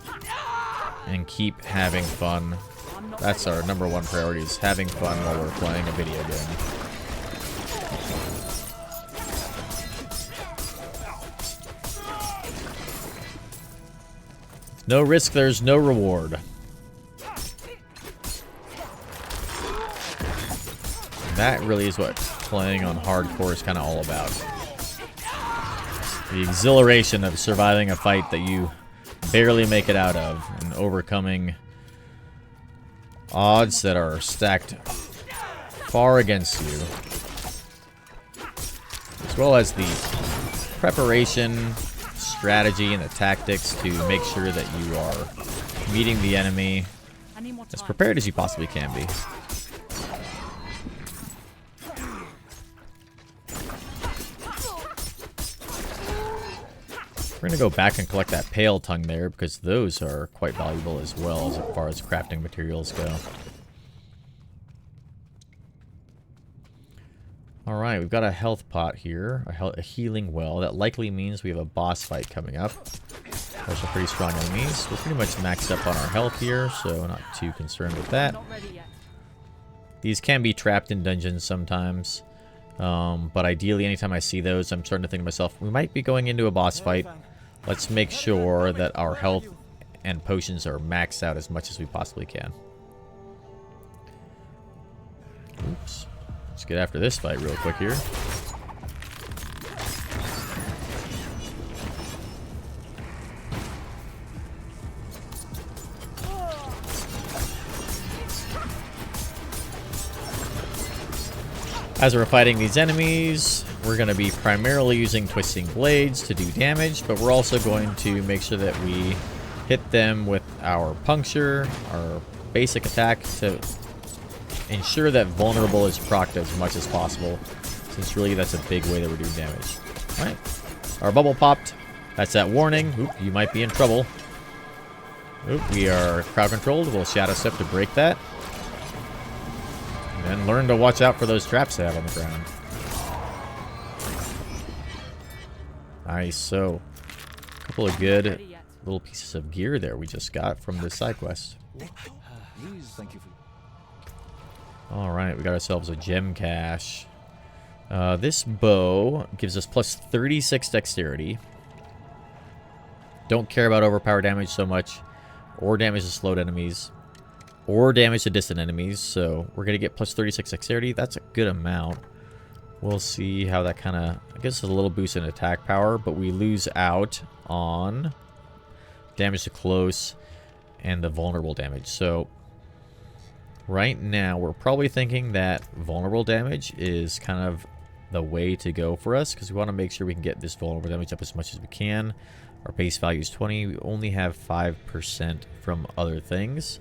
And keep having fun. That's our #1 priority, is having fun while we're playing a video game. No risk, there's no reward. That really is what playing on hardcore is kind of all about. The exhilaration of surviving a fight that you barely make it out of and overcoming odds that are stacked far against you. As well as the preparation, strategy, and the tactics to make sure that you are meeting the enemy as prepared as you possibly can be. We're going to go back and collect that pale tongue there, because those are quite valuable as well as far as crafting materials go. Alright, we've got a health pot here, a healing well. That likely means we have a boss fight coming up. Those are pretty strong enemies. We're pretty much maxed up on our health here, so not too concerned with that. These can be trapped in dungeons sometimes. But ideally, anytime I see those, I'm starting to think to myself, we might be going into a boss fight. Let's make sure that our health and potions are maxed out as much as we possibly can. Oops. Let's get after this fight real quick here. As we're fighting these enemies, we're going to be primarily using twisting blades to do damage, but we're also going to make sure that we hit them with our puncture, our basic attack, to ensure that vulnerable is procced as much as possible, since really that's a big way that we're doing damage. Alright, our bubble popped. That's that warning. Oop, you might be in trouble. Oop, we are crowd controlled. We'll shadow step to break that. And learn to watch out for those traps they have on the ground. Nice, so a couple of good little pieces of gear there we just got from this side quest. Alright, we got ourselves a gem cache. This bow gives us plus 36 dexterity. Don't care about overpower damage so much, or damage to slowed enemies, or damage to distant enemies, so we're going to get plus 36 dexterity. That's a good amount. We'll see how that kind of, I guess, a little boost in attack power, but we lose out on damage to close and the vulnerable damage. So right now, we're probably thinking that vulnerable damage is kind of the way to go for us, because we want to make sure we can get this vulnerable damage up as much as we can. Our base value is 20. We only have 5% from other things.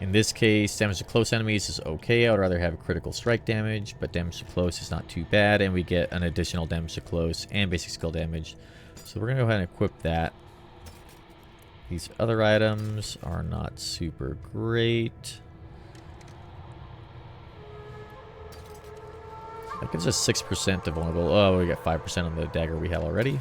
In this case, damage to close enemies is okay. I would rather have critical strike damage, but damage to close is not too bad, and we get an additional damage to close and basic skill damage. So we're going to go ahead and equip that. These other items are not super great. That gives us 6% to vulnerable. Oh, we got 5% on the dagger we have already.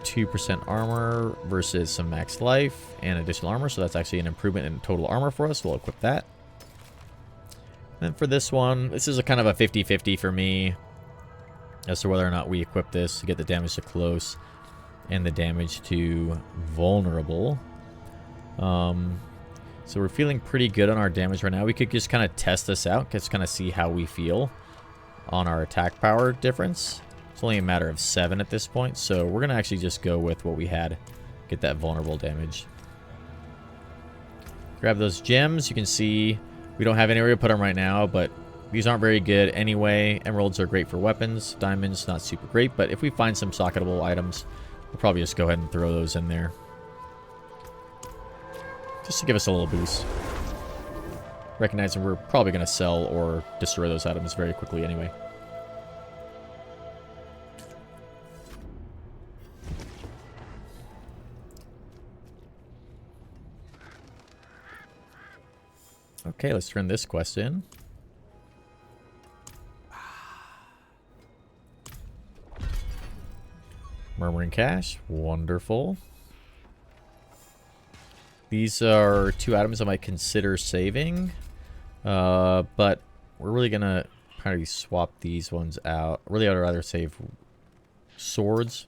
2% armor versus some max life and additional armor, so that's actually an improvement in total armor for us. We'll equip that. Then for this one, this is a kind of a 50-50 for me as to whether or not we equip this to get the damage to close and the damage to vulnerable. So we're feeling pretty good on our damage right now. We could just kind of test this out, just kind of see how we feel on our attack power difference. It's only a matter of 7 at this point, so we're going to actually just go with what we had. Get that vulnerable damage. Grab those gems. You can see we don't have anywhere to put them right now, but these aren't very good anyway. Emeralds are great for weapons. Diamonds, not super great, but if we find some socketable items, we'll probably just go ahead and throw those in there. Just to give us a little boost. Recognizing we're probably going to sell or destroy those items very quickly anyway. Okay, let's turn this quest in. Murmuring Cache. Wonderful. These are 2 items I might consider saving. But we're really going to kind of swap these ones out. Really, I'd rather save swords.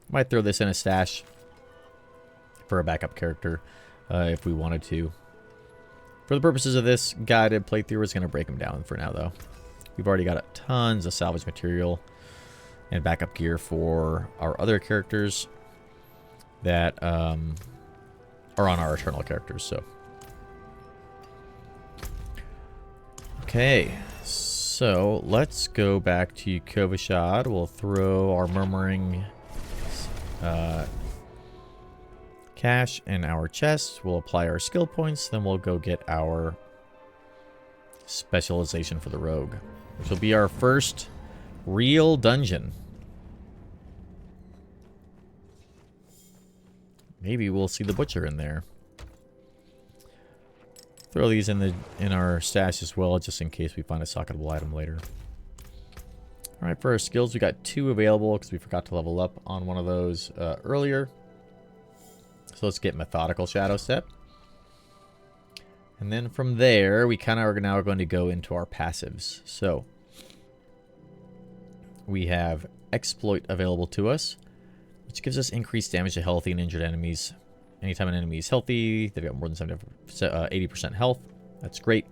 Might throw this in a stash for a backup character if we wanted to. For the purposes of this guided playthrough, we're just going to break them down for now, though. We've already got tons of salvage material and backup gear for our other characters that are on our Eternal characters, so. Okay, so let's go back to Kovashad. We'll throw our Murmuring cache in our chest. We'll apply our skill points, then we'll go get our specialization for the rogue, which will be our first real dungeon. Maybe we'll see the butcher in there. Throw these in our stash as well, just in case we find a socketable item later. All right, for our skills, we got 2 available because we forgot to level up on one of those earlier. So let's get Methodical Shadow Step. And then from there, we kind of are now going to go into our passives. So we have Exploit available to us, which gives us increased damage to healthy and injured enemies. Anytime an enemy is healthy, they've got more than 80% health. That's great.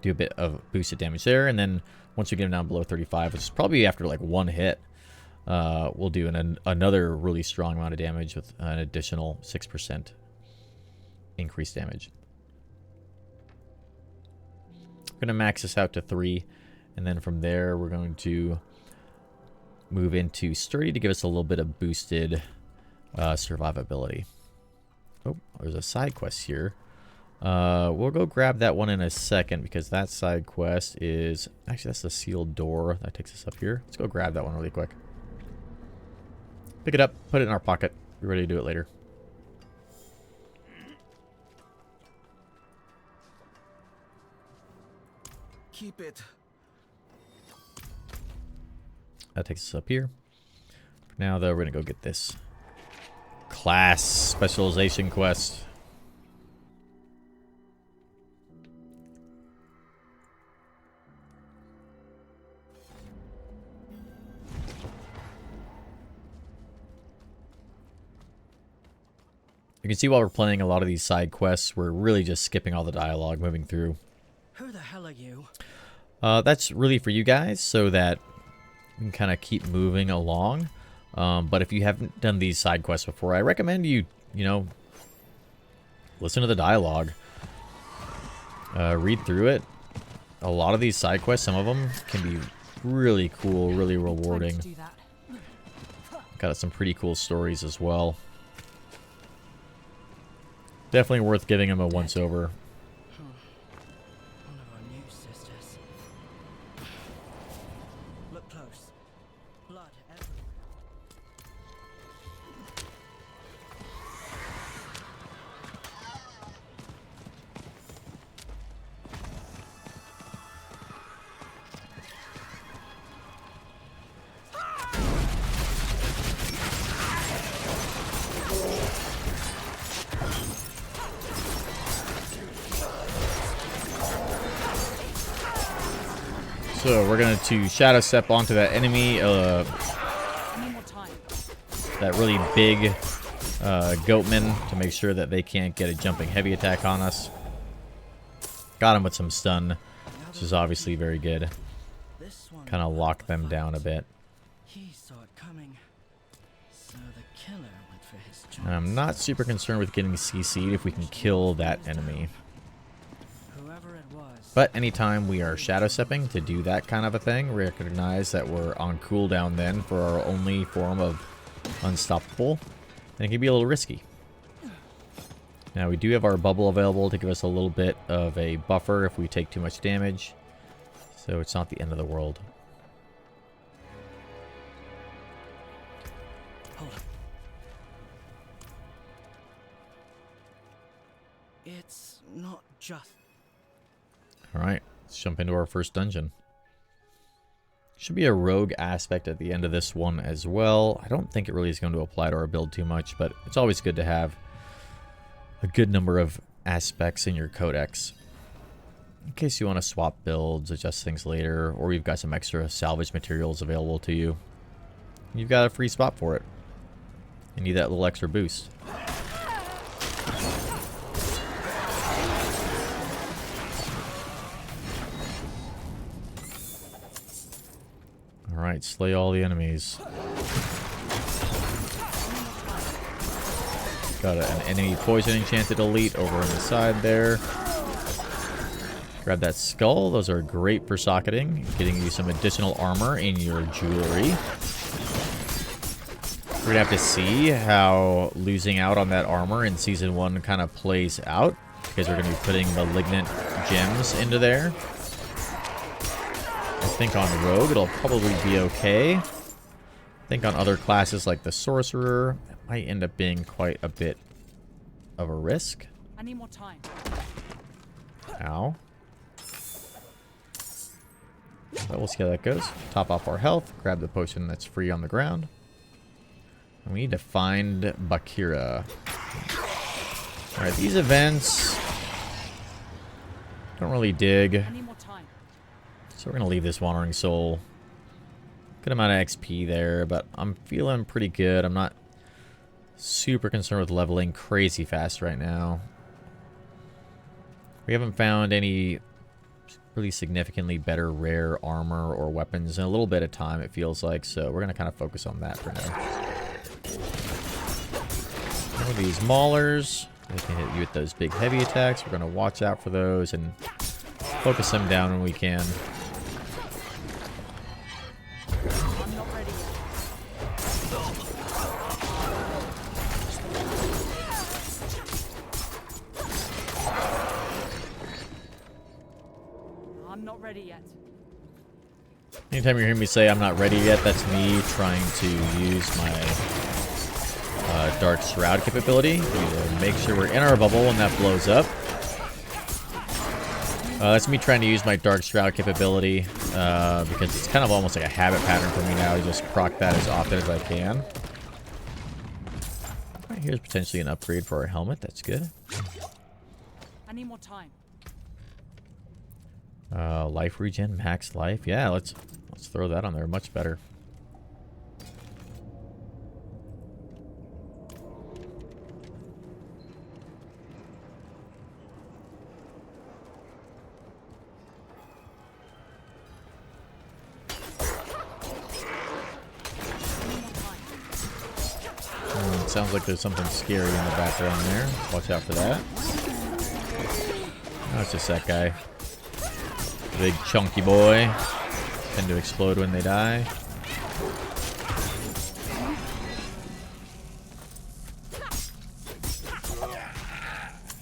Do a bit of boosted damage there. And then once we get them down below 35, which is probably after like 1 hit, we'll do another really strong amount of damage with an additional 6% increased damage. We're going to max this out to 3. And then from there, we're going to move into Sturdy to give us a little bit of boosted survivability. Oh, there's a side quest here. We'll go grab that one in a second because that side quest is... Actually, that's the sealed door that takes us up here. Let's go grab that one really quick. Pick it up, put it in our pocket. Be ready to do it later. Keep it. That takes us up here. For now, though, we're going to go get this class specialization quest. You can see while we're playing a lot of these side quests, we're really just skipping all the dialogue, moving through. Who the hell are you? That's really for you guys, so that we can kind of keep moving along. But if you haven't done these side quests before, I recommend you know, listen to the dialogue. Read through it. A lot of these side quests, some of them can be really cool, really rewarding. Do that. Got some pretty cool stories as well. Definitely worth giving them a once-over. One of our new sisters. Look close. Blood everywhere. So we're going to shadow step onto that enemy, Need more time. that really big goatman, to make sure that they can't get a jumping heavy attack on us. Got him with some stun, which is obviously very good. This one Kind of lock them down a bit. He saw it coming. So the killer went for his chance. And I'm not super concerned with getting CC'd if we can kill that enemy. Whoever it was. But anytime we are shadow stepping to do that kind of a thing, recognize that we're on cooldown then for our only form of unstoppable, and it can be a little risky. Now we do have our bubble available to give us a little bit of a buffer if we take too much damage, so it's not the end of the world. Hold on. It's not just. Alright, let's jump into our first dungeon. Should be a rogue aspect at the end of this one as well. I don't think it really is going to apply to our build too much, but it's always good to have a good number of aspects in your codex. In case you want to swap builds, adjust things later, or you've got some extra salvage materials available to you. You've got a free spot for it. You need that little extra boost. Alright, slay all the enemies. Got an enemy poison enchanted elite over on the side there. Grab that skull. Those are great for socketing, getting you some additional armor in your jewelry. We're going to have to see how losing out on that armor in Season 1 kind of plays out, because we're going to be putting malignant gems into there. I think on Rogue it'll probably be okay. I think on other classes like the Sorcerer, it might end up being quite a bit of a risk. I need more time. Ow. But we'll see how that goes. Top off our health, grab the potion that's free on the ground. And we need to find Bakira. Alright, these events don't really dig. I need more time. So we're going to leave this Wandering Soul. Good amount of XP there, but I'm feeling pretty good. I'm not super concerned with leveling crazy fast right now. We haven't found any really significantly better rare armor or weapons in a little bit of time, it feels like, so we're going to kind of focus on that for now. One of these maulers, they can hit you with those big heavy attacks. We're going to watch out for those and focus them down when we can. I'm not ready yet. I'm not ready yet. Anytime you hear me say I'm not ready yet, that's me trying to use my Dark Shroud capability. We make sure we're in our bubble when that blows up. That's me trying to use my Dark Shroud capability because it's kind of almost like a habit pattern for me now to just proc that as often as I can. Right, here's potentially an upgrade for our helmet. That's good. I need more time. Life regen, max life. Yeah, let's throw that on there. Much better. Sounds like there's something scary in the background there. Watch out for that. Oh, it's just that guy. Big chunky boy. Tend to explode when they die.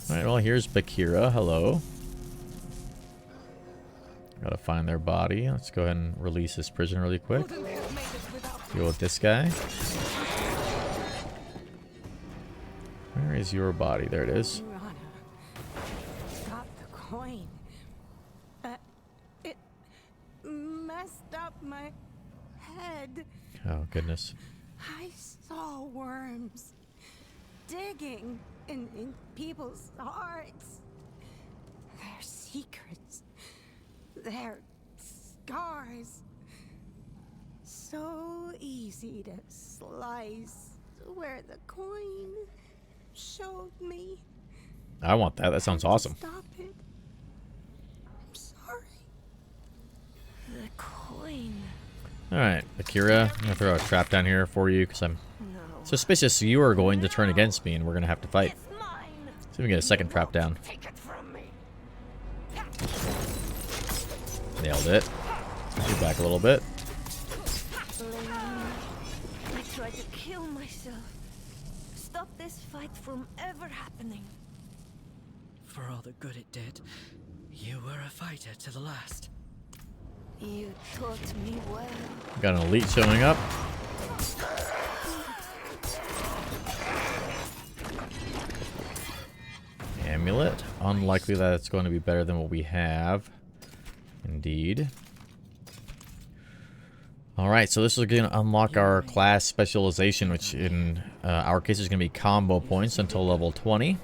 Alright, well here's Bakira. Hello. Gotta find their body. Let's go ahead and release this prison really quick. Deal with this guy. Where is your body? There it is. Your Honor, got the coin. It messed up my head. Oh, goodness. I saw worms digging in people's hearts. Their secrets. Their scars. So easy to slice where the coin showed me. I want that. That sounds awesome. Stop it. I'm sorry. The coin. Alright, Akira, I'm going to throw a trap down here for you because I'm No. suspicious you are going to turn against me and we're going to have to fight. It's mine. So we get a second trap down. Take it from me. Nailed it. Move back a little bit. I tried to kill myself. Stop this fight from ever happening. For all the good it did, you were a fighter to the last. You taught me well. Got an elite showing up. Amulet. unlikely that it's going to be better than what we have. Indeed. Alright, so this is going to unlock our class specialization, which in our case is going to be combo points until level 20.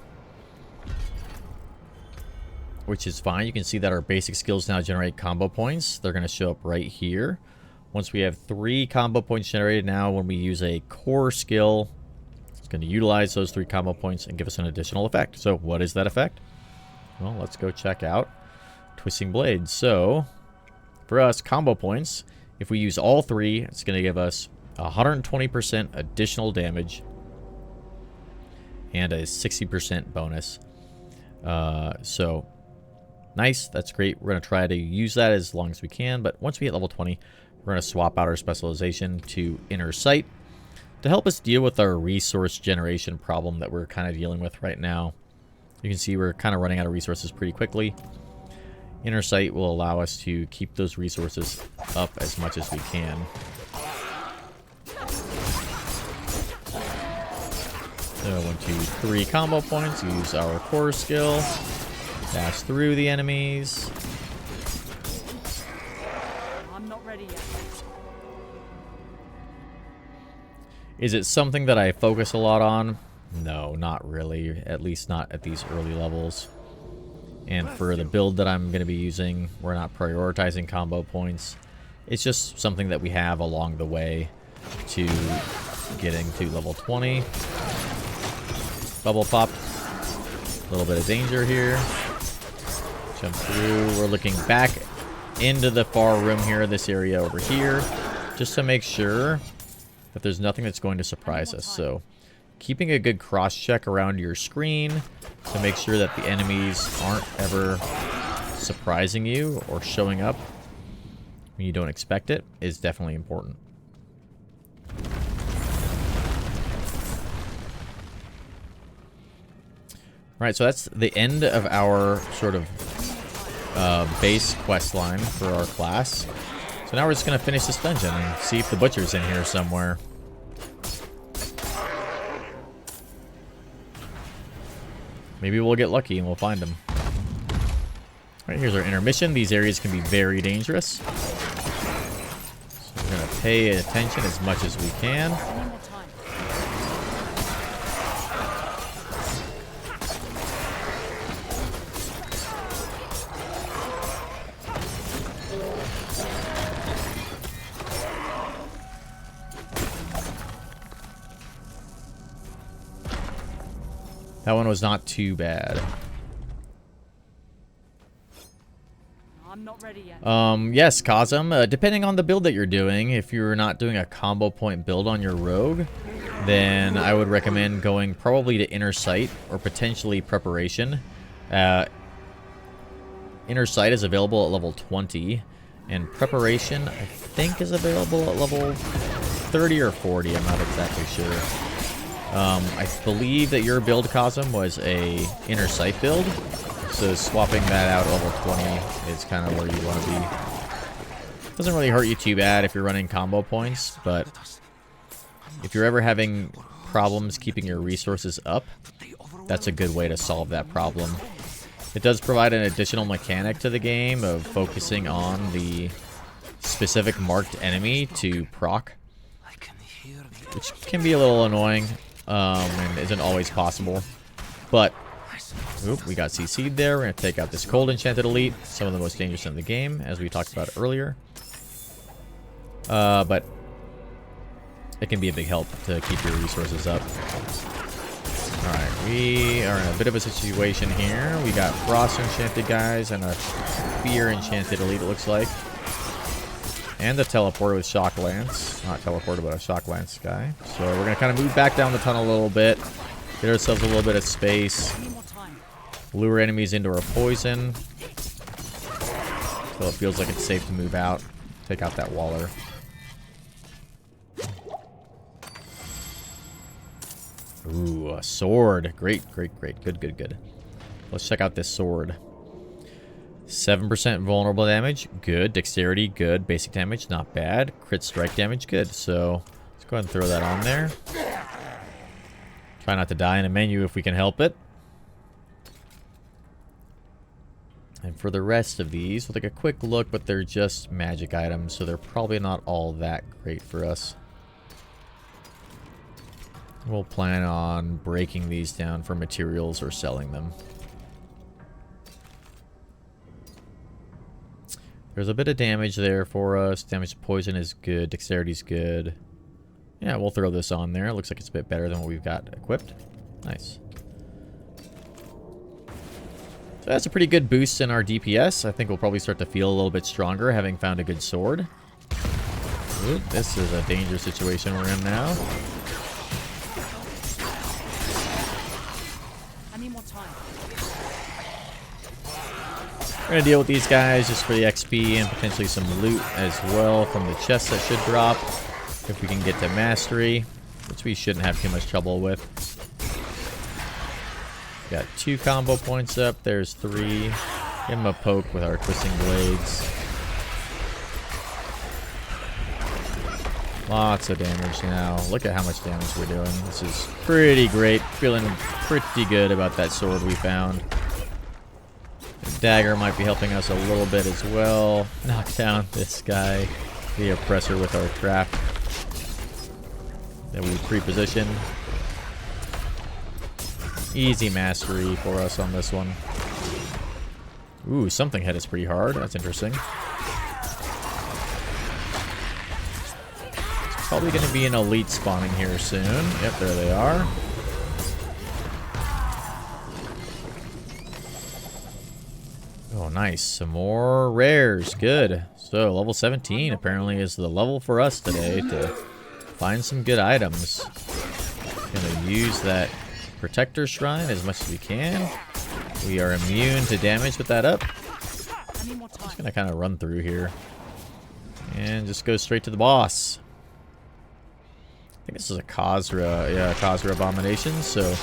Which is fine. You can see that our basic skills now generate combo points. They're going to show up right here. Once we have 3 combo points generated, now when we use a core skill, it's going to utilize those 3 combo points and give us an additional effect. So what is that effect? Well, let's go check out Twisting Blades. So for us, combo points, if we use all 3, it's going to give us 120% additional damage and a 60% bonus. So nice, that's great. We're going to try to use that as long as we can, but once we hit level 20, we're going to swap out our specialization to Inner Sight to help us deal with our resource generation problem that we're kind of dealing with right now. You can see we're kind of running out of resources pretty quickly. Inner Sight will allow us to keep those resources up as much as we can. So 1, 2, 3 combo points. Use our core skill. Dash through the enemies. I'm not ready yet. Is it something that I focus a lot on? No, not really. At least not at these early levels. And for the build that I'm going to be using, we're not prioritizing combo points. It's just something that we have along the way to getting to level 20. Bubble pop. A little bit of danger here. Jump through. We're looking back into the far room here, this area over here, just to make sure that there's nothing that's going to surprise us. So keeping a good cross check around your screen to make sure that the enemies aren't ever surprising you or showing up when you don't expect it is definitely important. Alright, so that's the end of our sort of base quest line for our class. So now we're just going to finish this dungeon and see if the butcher's in here somewhere. Maybe we'll get lucky and we'll find him. Alright, here's our intermission. These areas can be very dangerous. So we're going to pay attention as much as we can. Any more time? That one was not too bad. I'm not ready yet. Yes, Kazum. Depending on the build that you're doing, if you're not doing a combo point build on your rogue, then I would recommend going probably to Inner Sight or potentially Preparation. Inner Sight is available at level 20, and Preparation, I think, is available at level 30 or 40. I'm not exactly sure. I believe that your build, Kazum, was a Inner Sight build, so swapping that out at level 20 is kind of where you want to be. Doesn't really hurt you too bad if you're running combo points, but if you're ever having problems keeping your resources up, that's a good way to solve that problem. It does provide an additional mechanic to the game of focusing on the specific marked enemy to proc, which can be a little annoying. And isn't always possible. But, oop, we got CC'd there. We're going to take out this Cold Enchanted Elite. Some of the most dangerous in the game, as we talked about earlier. But it can be a big help to keep your resources up. Alright, we are in a bit of a situation here. We got Frost Enchanted guys and a Fear Enchanted Elite, it looks like. And the teleporter with Shock Lance. Not teleporter, but a Shock Lance guy. So we're going to kind of move back down the tunnel a little bit. Get ourselves a little bit of space. Any more time? Lure enemies into our poison. So it feels like it's safe to move out. Take out that Waller. Ooh, a sword. Great, great, great. Good, good, good. Let's check out this sword. 7% vulnerable damage, good. Dexterity, good. Basic damage, not bad. Crit strike damage, good. So let's go ahead and throw that on there. Try not to die in a menu if we can help it. And for the rest of these, we'll take a quick look, but they're just magic items, so they're probably not all that great for us. We'll plan on breaking these down for materials or selling them. There's a bit of damage there for us. Damage to poison is good. Dexterity's good. Yeah, we'll throw this on there. It looks like it's a bit better than what we've got equipped. Nice. So that's a pretty good boost in our DPS. I think we'll probably start to feel a little bit stronger having found a good sword. Ooh, this is a dangerous situation we're in now. I need more time. We're going to deal with these guys just for the XP and potentially some loot as well from the chests that should drop. If we can get to mastery, which we shouldn't have too much trouble with. Got 2 combo points up. There's 3. Give him a poke with our twisting blades. Lots of damage now. Look at how much damage we're doing. This is pretty great. Feeling pretty good about that sword we found. The dagger might be helping us a little bit as well. Knock down this guy, the oppressor, with our trap that we pre-positioned. Easy mastery for us on this one. Ooh, something hit us pretty hard. That's interesting. It's probably going to be an elite spawning here soon. Yep, there they are. Oh, nice. Some more rares. Good. So, level 17 apparently is the level for us today to find some good items. Gonna use that Protector Shrine as much as we can. We are immune to damage with that up. Just gonna kind of run through here and just go straight to the boss. I think this is a Khazra, yeah, Khazra Abomination, so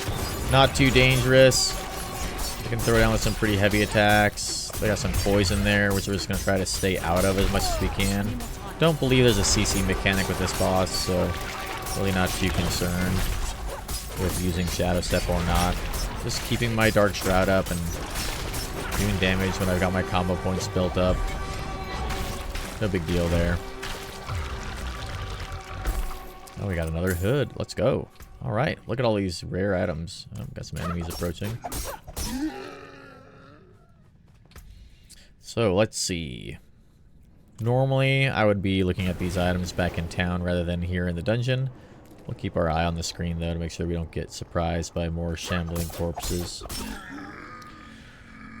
not too dangerous. We can throw down with some pretty heavy attacks. They got some poison there, which we're just gonna try to stay out of as much as we can. Don't believe there's a CC mechanic with this boss, so really not too concerned with using Shadow Step or not. Just keeping my Dark Shroud up and doing damage when I've got my combo points built up. No big deal there. Oh, we got another hood. Let's go. Alright, look at all these rare items. Oh, got some enemies approaching. So, let's see. Normally, I would be looking at these items back in town rather than here in the dungeon. We'll keep our eye on the screen, though, to make sure we don't get surprised by more shambling corpses.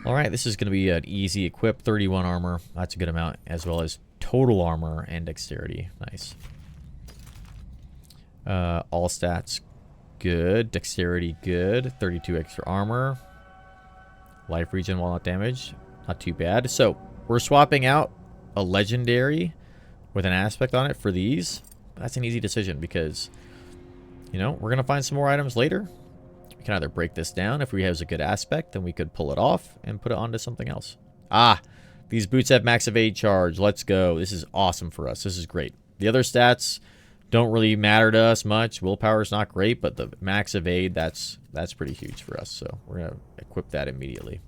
Alright, this is going to be an easy equip. 31 armor. That's a good amount, as well as total armor and dexterity. Nice. All stats good. Dexterity good. 32 extra armor. Life regen while not damaged. Not too bad. So, we're swapping out a legendary with an aspect on it for these. That's an easy decision because, you know, we're going to find some more items later. We can either break this down. If we have a good aspect, then we could pull it off and put it onto something else. Ah, these boots have max evade charge. Let's go. This is awesome for us. This is great. The other stats don't really matter to us much. Willpower is not great, but the max evade, that's pretty huge for us. So we're going to equip that immediately.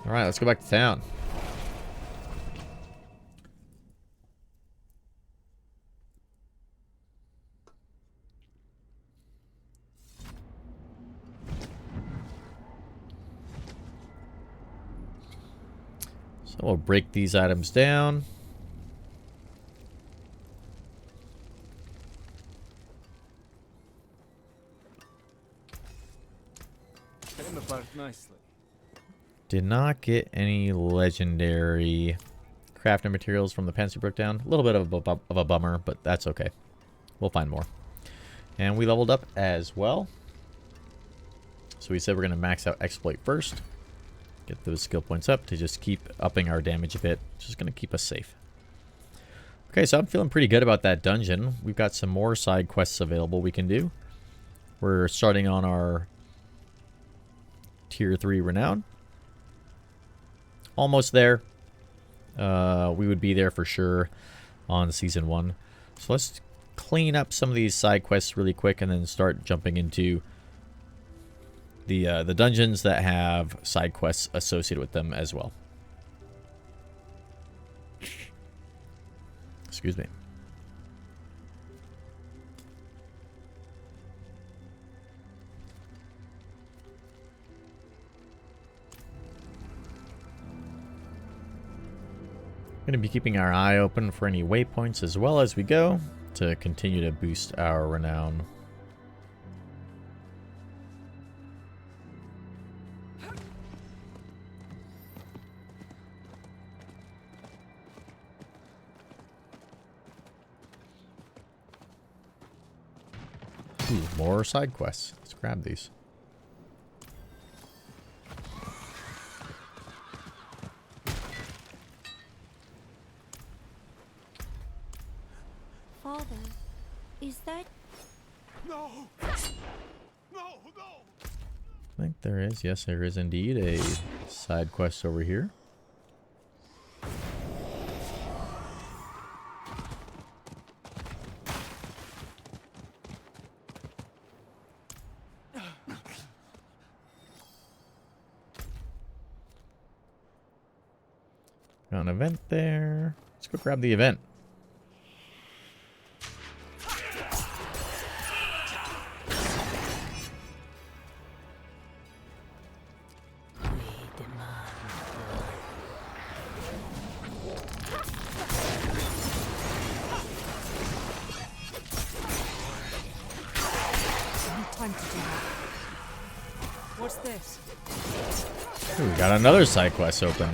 All right, let's go back to town. So we'll break these items down. Came apart nicely. Did not get any legendary crafting materials from the pants we broke down. A little bit of a bummer, but that's okay. We'll find more. And we leveled up as well. So we said we're going to max out exploit first. Get those skill points up to just keep upping our damage a bit. Just going to keep us safe. Okay, so I'm feeling pretty good about that dungeon. We've got some more side quests available we can do. We're starting on our Tier 3 Renown. Almost there. We would be there for sure on Season 1. So let's clean up some of these side quests really quick and then start jumping into the dungeons that have side quests associated with them as well. Excuse me. Going to be keeping our eye open for any waypoints as well as we go to continue to boost our renown. Ooh, more side quests. Let's grab these. Father, is that... No! No! No! I think there is. Yes, there is indeed a side quest over here. Got an event there. Let's go grab the event. Time to do that. What's this? Ooh, we got another side quest open.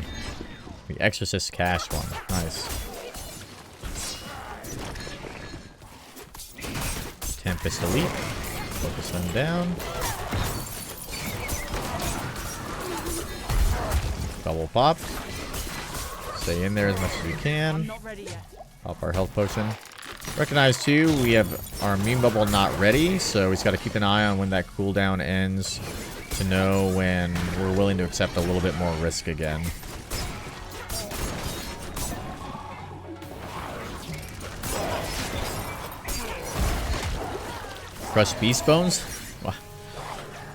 The Exorcist Cash one. Nice. Tempest Elite. Focus them down. Double pop. Stay in there as much as we I'm can. not ready yet. Pop our health potion. Recognize too, we have our immune bubble not ready, so we just got to keep an eye on when that cooldown ends to know when we're willing to accept a little bit more risk again. Crushed beast bones? Wow.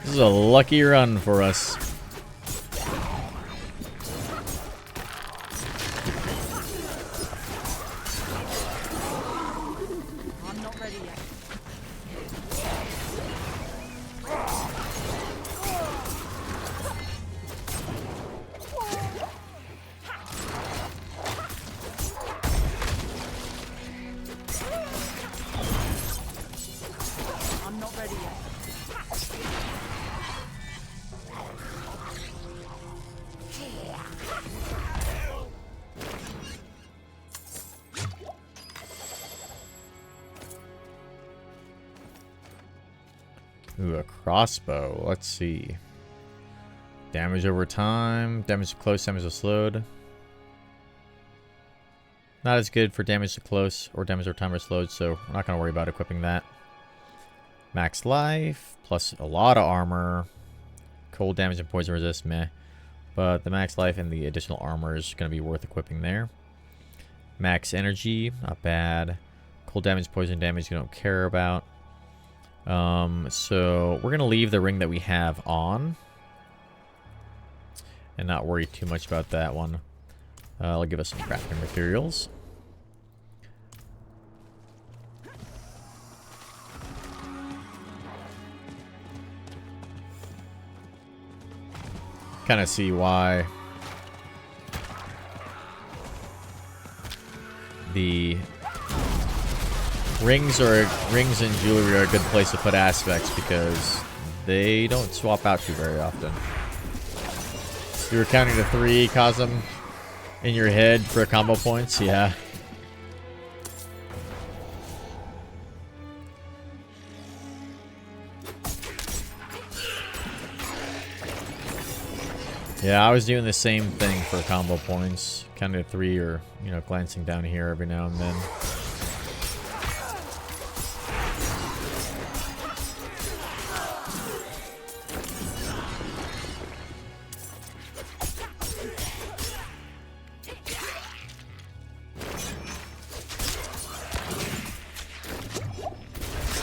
This is a lucky run for us. I'm not ready yet. I'm not ready yet. Ooh, a crossbow. Let's see. Damage over time. Damage to close, damage to slowed. Not as good for damage to close or damage over time or slowed, so we're not going to worry about equipping that. Max life, plus a lot of armor. Cold damage and poison resist, meh. But the max life and the additional armor is going to be worth equipping there. Max energy, not bad. Cold damage, poison damage, you don't care about. So we're going to leave the ring that we have on. And not worry too much about that one. I'll give us some crafting materials. Kind of see why the rings and jewelry are a good place to put aspects because they don't swap out too very often. You were counting to 3, Cosm, in your head for combo points? Yeah. Yeah, I was doing the same thing for combo points. Counting to 3 or, you know, glancing down here every now and then.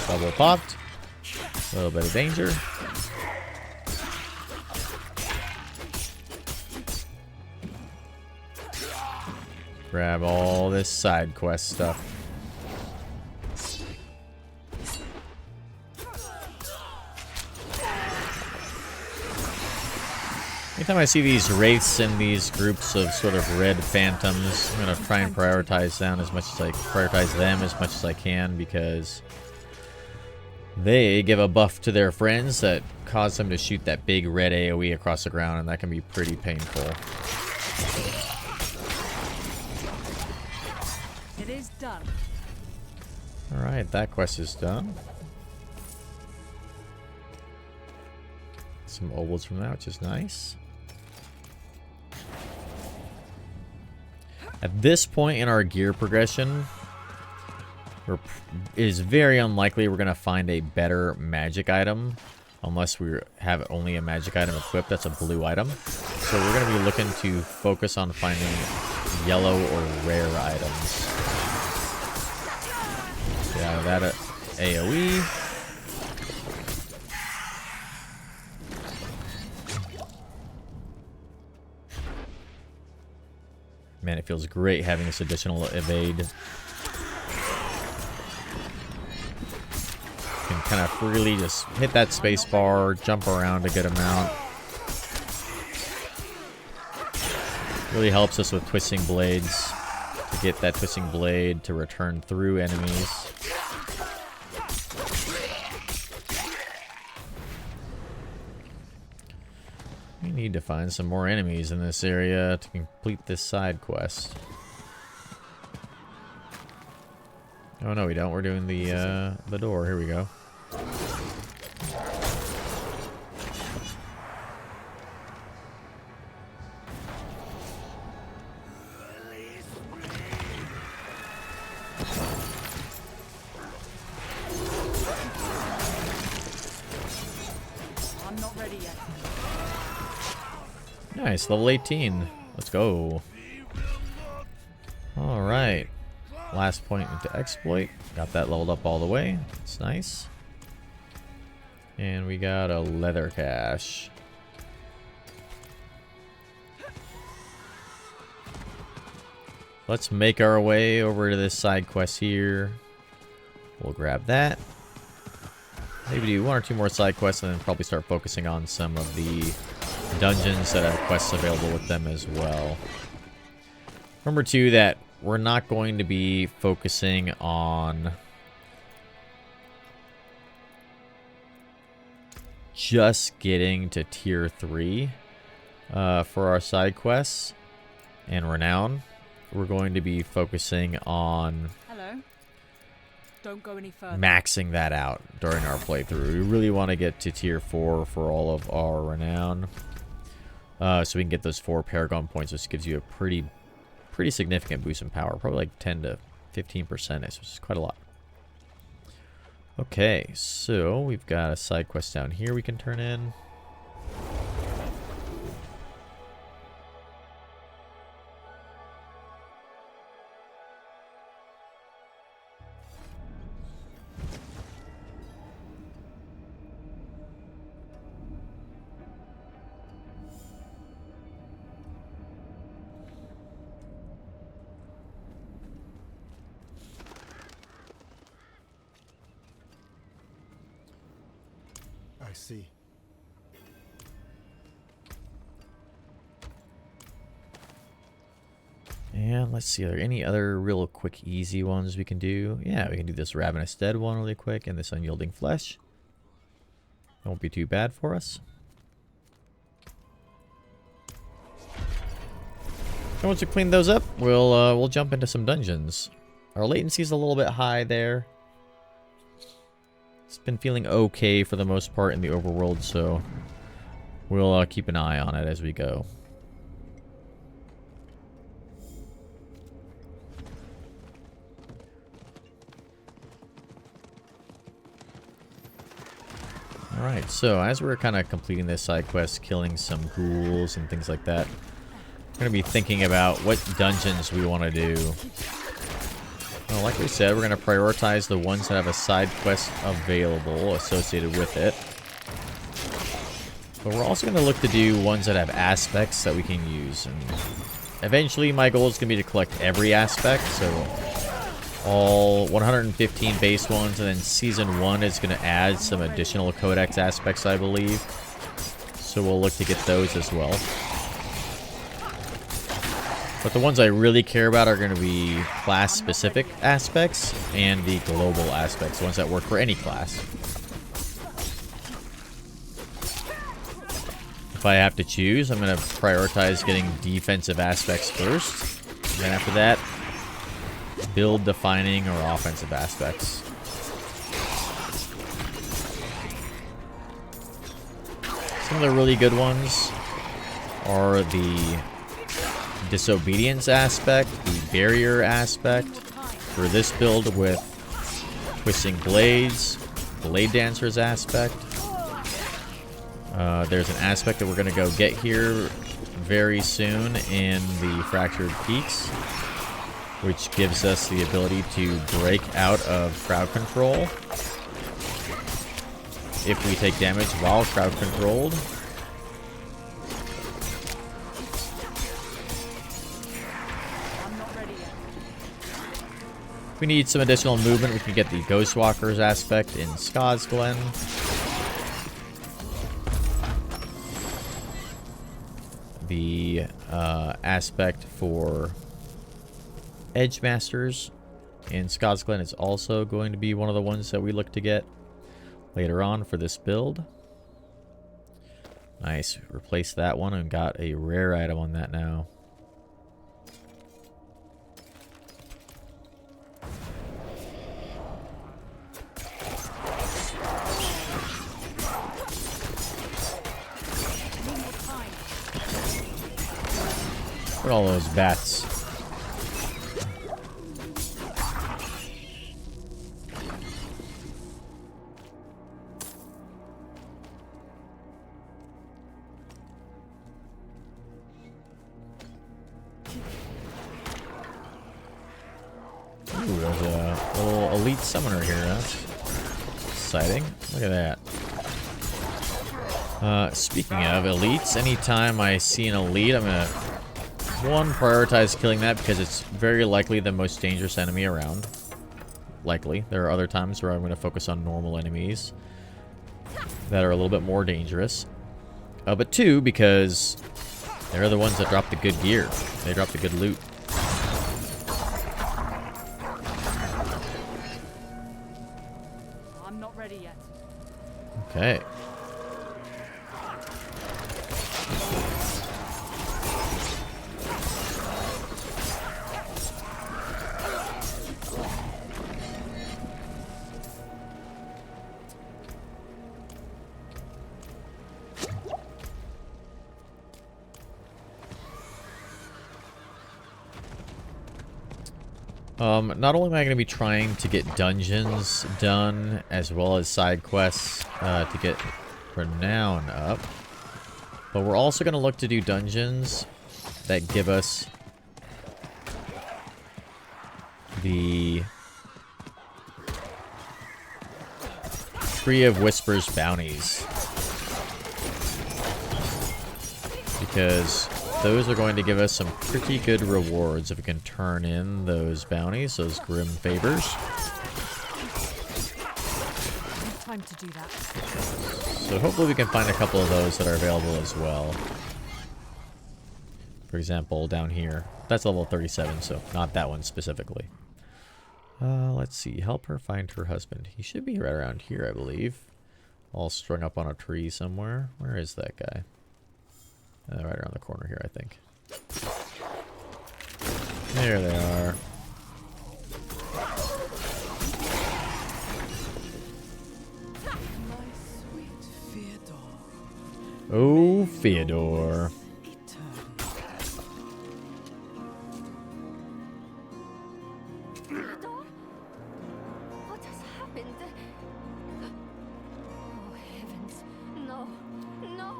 Double popped. A little bit of danger. Grab all this side quest stuff. Anytime I see these wraiths in these groups of sort of red phantoms, I'm gonna try and prioritize them as much as I can, because they give a buff to their friends that cause them to shoot that big red AoE across the ground, and that can be pretty painful. It is done. Alright, that quest is done. Some obols from that, which is nice. At this point in our gear progression, it is very unlikely we're going to find a better magic item unless we have only a magic item equipped that's a blue item. So we're going to be looking to focus on finding yellow or rare items. Get out of that AoE. Man, it feels great having this additional evade. Can kind of freely just hit that space bar, jump around a good amount. Really helps us with twisting blades to get that twisting blade to return through enemies. We need to find some more enemies in this area to complete this side quest. Oh no, we don't. We're doing the door. Here we go. I'm not ready yet. Nice, level 18. Let's go. Alright. Last point into exploit. Got that leveled up all the way. It's nice. And we got a leather cache. Let's make our way over to this side quest here. We'll grab that. Maybe do one or two more side quests and then probably start focusing on some of the dungeons that have quests available with them as well. Remember too that we're not going to be focusing on just getting to tier 3 for our side quests and renown. We're going to be focusing on Hello. Don't go any further. maxing that out during our playthrough. We really want to get to tier 4 for all of our renown. So we can get those 4 Paragon points, which gives you a pretty significant boost in power. Probably like 10 to 15%, which is quite a lot. Okay, so we've got a side quest down here we can turn in. I see. And let's see, are there any other real quick, easy ones we can do? Yeah, we can do this Ravenous Dead one really quick and this Unyielding Flesh. That won't be too bad for us. And once we clean those up, we'll jump into some dungeons. Our latency is a little bit high there. It's been feeling okay for the most part in the overworld, so we'll keep an eye on it as we go. Alright, so as we're kind of completing this side quest, killing some ghouls and things like that, we're going to be thinking about what dungeons we want to do. Well, like we said, we're going to prioritize the ones that have a side quest available associated with it. But we're also going to look to do ones that have aspects that we can use. And eventually my goal is going to be to collect every aspect, so all 115 base ones, and then Season 1 is going to add some additional Codex aspects, I believe. So we'll look to get those as well. But the ones I really care about are going to be class-specific aspects and the global aspects, the ones that work for any class. If I have to choose, I'm going to prioritize getting defensive aspects first. And then after that, build defining or offensive aspects. Some of the really good ones are the disobedience aspect, the barrier aspect for this build with twisting blades, blade dancers aspect. There's an aspect that we're going to go get here very soon in the Fractured Peaks, which gives us the ability to break out of crowd control if we take damage while crowd controlled. If we need some additional movement, we can get the Ghostwalkers aspect in Ska's Glen. The aspect for Edge Masters in Ska's Glen is also going to be one of the ones that we look to get later on for this build. Nice. Replaced that one and got a rare item on that now. Look at all those bats. Ooh, there's a little elite summoner here. That's exciting. Look at that. Speaking of elites, anytime I see an elite, I'm gonna prioritize killing that because it's very likely the most dangerous enemy around. Likely. There are other times where I'm going to focus on normal enemies that are a little bit more dangerous. But two, because they're the ones that drop the good gear. They drop the good loot. I'm not ready yet. Okay. Not only am I going to be trying to get dungeons done, as well as side quests to get renown up, but we're also going to look to do dungeons that give us the Tree of Whispers bounties, because those are going to give us some pretty good rewards if we can turn in those bounties, those grim favors. Time to do that. So hopefully we can find a couple of those that are available as well. For example, down here. That's level 37, so not that one specifically. Let's see. Help her find her husband. He should be right around here, I believe. All strung up on a tree somewhere. Where is that guy? Right around the corner here, I think. There they are. My sweet Fyodor. Oh, Fyodor. Theodore? What has happened? Oh, heavens. No. No.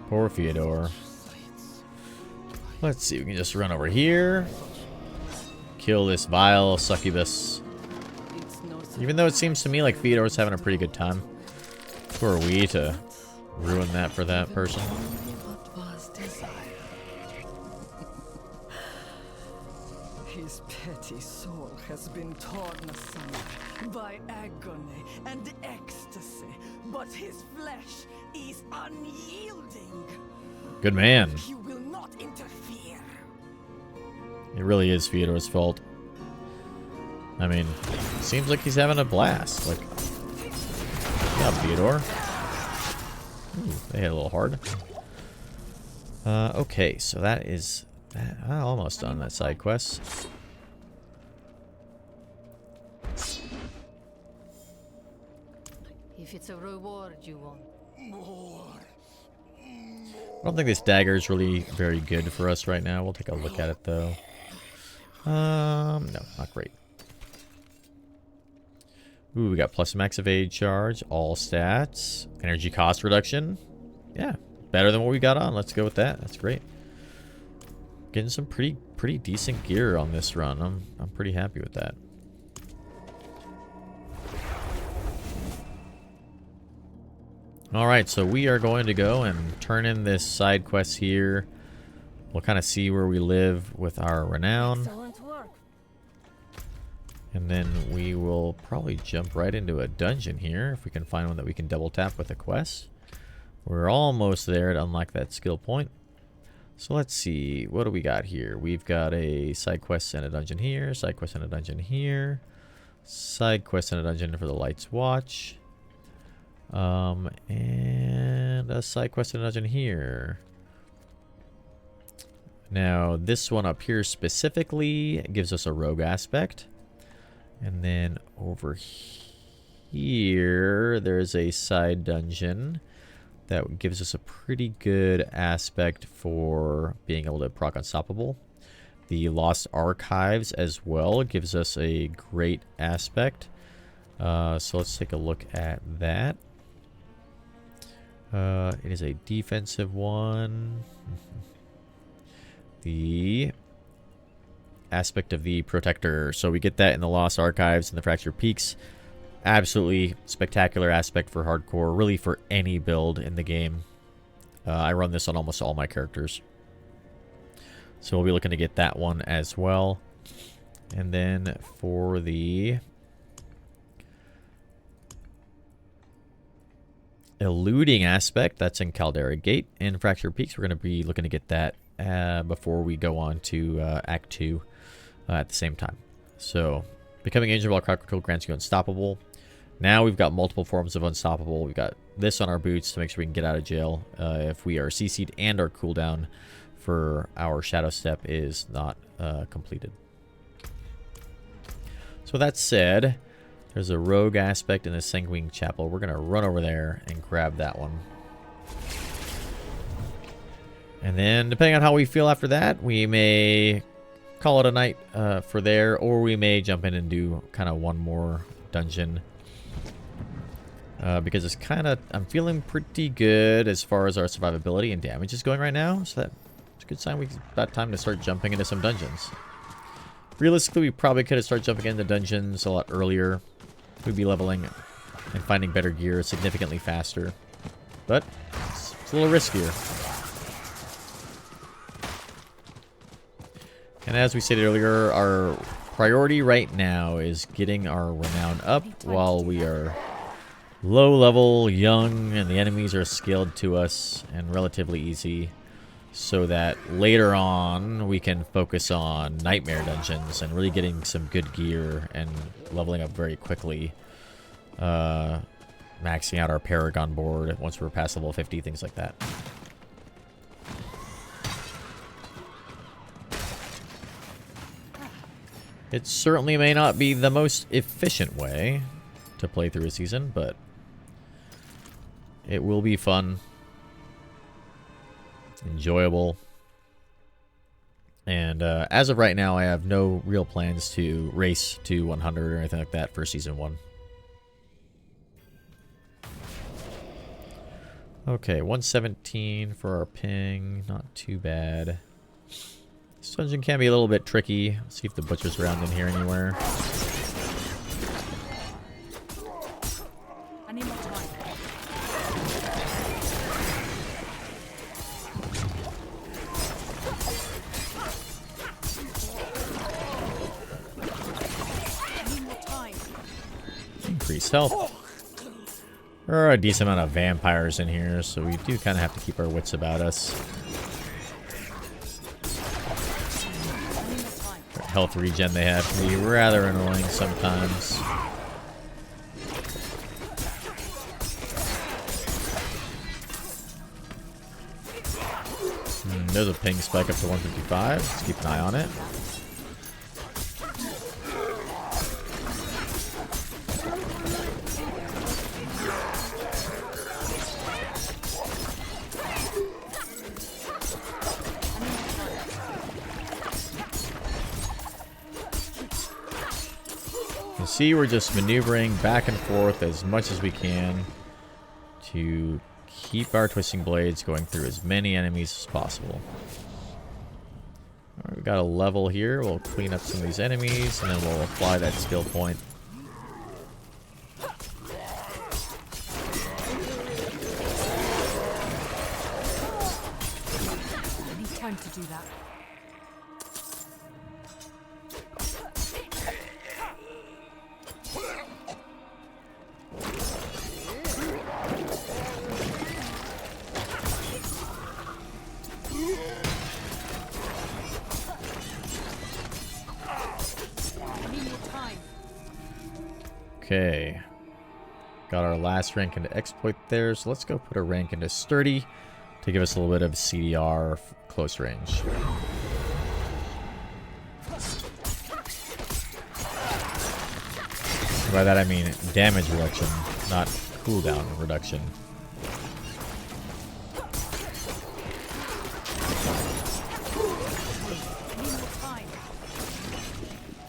Poor Fyodor. Let's see, we can just run over here. Kill this vile succubus. Even though it seems to me like Fyodor's having a pretty good time. Who are we to ruin that for that person? His petty soul has been torn asunder by agony and ecstasy, but his flesh is unyielding. Good man. You will not interfere. It really is Fyodor's fault. I mean, seems like he's having a blast. Like, yeah, Fyodor. Ooh, they hit a little hard. Okay, so that is that. Almost done that side quest. If it's a reward you want. I don't think this dagger is really very good for us right now. We'll take a look at it though. No, not great. Ooh, we got plus max evade charge, all stats, energy cost reduction. Yeah, better than what we got on. Let's go with that. That's great. Getting some pretty decent gear on this run. I'm pretty happy with that. All right, so we are going to go and turn in this side quest here. We'll kind of see where we live with our renown. Excellent work. And then we will probably jump right into a dungeon here if we can find one that we can double tap with a quest. We're almost there to unlock that skill point. So let's see, what do we got here? We've got a side quest and a dungeon here, side quest and a dungeon here, side quest and a dungeon for the Light's Watch, and a side quest and a dungeon here. Now this one up here specifically gives us a rogue aspect. And then over here, there's a side dungeon that gives us a pretty good aspect for being able to proc Unstoppable. The Lost Archives as well gives us a great aspect. So let's take a look at that. It is a defensive one. The aspect of the Protector. So we get that in the Lost Archives and the Fractured Peaks. Absolutely spectacular aspect for hardcore, really for any build in the game. I run this on almost all my characters. So we'll be looking to get that one as well. And then for the eluding aspect, that's in Caldera Gate and Fractured Peaks. We're going to be looking to get that before we go on to Act 2 at the same time. So, becoming Angel while crowd control grants you Unstoppable. Now we've got multiple forms of Unstoppable. We've got this on our boots to make sure we can get out of jail if we are CC'd and our cooldown for our Shadow Step is not completed. So that said, there's a rogue aspect in the Sanguine Chapel. We're going to run over there and grab that one. And then, depending on how we feel after that, we may call it a night for there, or we may jump in and do kind of one more dungeon. Because it's kind of, I'm feeling pretty good as far as our survivability and damage is going right now. So that's a good sign. We've got time to start jumping into some dungeons. Realistically, we probably could have started jumping into dungeons a lot earlier. We'd be leveling and finding better gear significantly faster. But it's a little riskier. And as we stated earlier, our priority right now is getting our renown up while we are low level, young, and the enemies are scaled to us and relatively easy, so that later on we can focus on nightmare dungeons and really getting some good gear and leveling up very quickly. Maxing out our Paragon board once we're past level 50, things like that. It certainly may not be the most efficient way to play through a season, but it will be fun, enjoyable, and as of right now, I have no real plans to race to 100 or anything like that for Season 1. Okay, 117 for our ping, not too bad. This dungeon can be a little bit tricky. Let's see if the butcher's around in here anywhere. I need more time. max health. There are a decent amount of vampires in here, so we do kind of have to keep our wits about us. The health regen they have can be rather annoying sometimes. There's a ping spike up to 155. Let's keep an eye on it. You see, we're just maneuvering back and forth as much as we can to keep our twisting blades going through as many enemies as possible. Alright, we got a level here. We'll clean up some of these enemies and then we'll apply that skill point. I need time to do that. Okay. Got our last rank into exploit there, so let's go put a rank into sturdy to give us a little bit of CDR close range. By that I mean damage reduction, not cooldown reduction.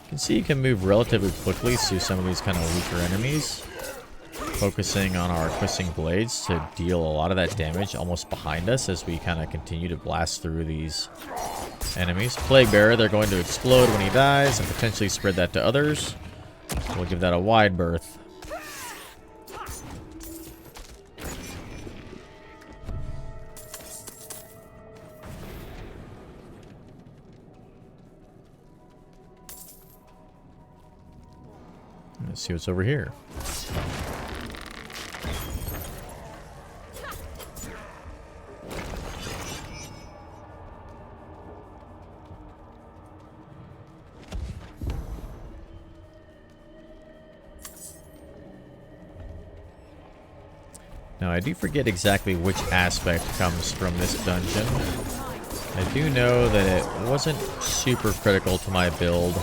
You can see you can move relatively quickly through some of these kind of weaker enemies, focusing on our twisting blades to deal a lot of that damage almost behind us as we kind of continue to blast through these enemies. Plague Bearer, they're going to explode when he dies and potentially spread that to others. We'll give that a wide berth. Let's see what's over here. Now, I do forget exactly which aspect comes from this dungeon. I do know that it wasn't super critical to my build.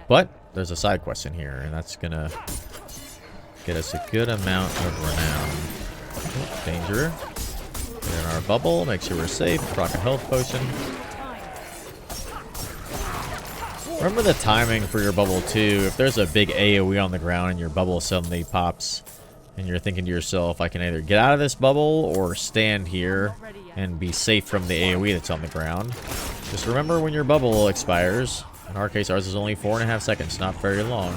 But there's a side quest in here, and that's gonna get us a good amount of renown. Oh, danger. Get in our bubble, make sure we're safe, proc a health potion. Remember the timing for your bubble too. If there's a big AoE on the ground and your bubble suddenly pops, and you're thinking to yourself, I can either get out of this bubble or stand here and be safe from the AoE that's on the ground. Just remember when your bubble expires. In our case, ours is only 4.5 seconds, not very long.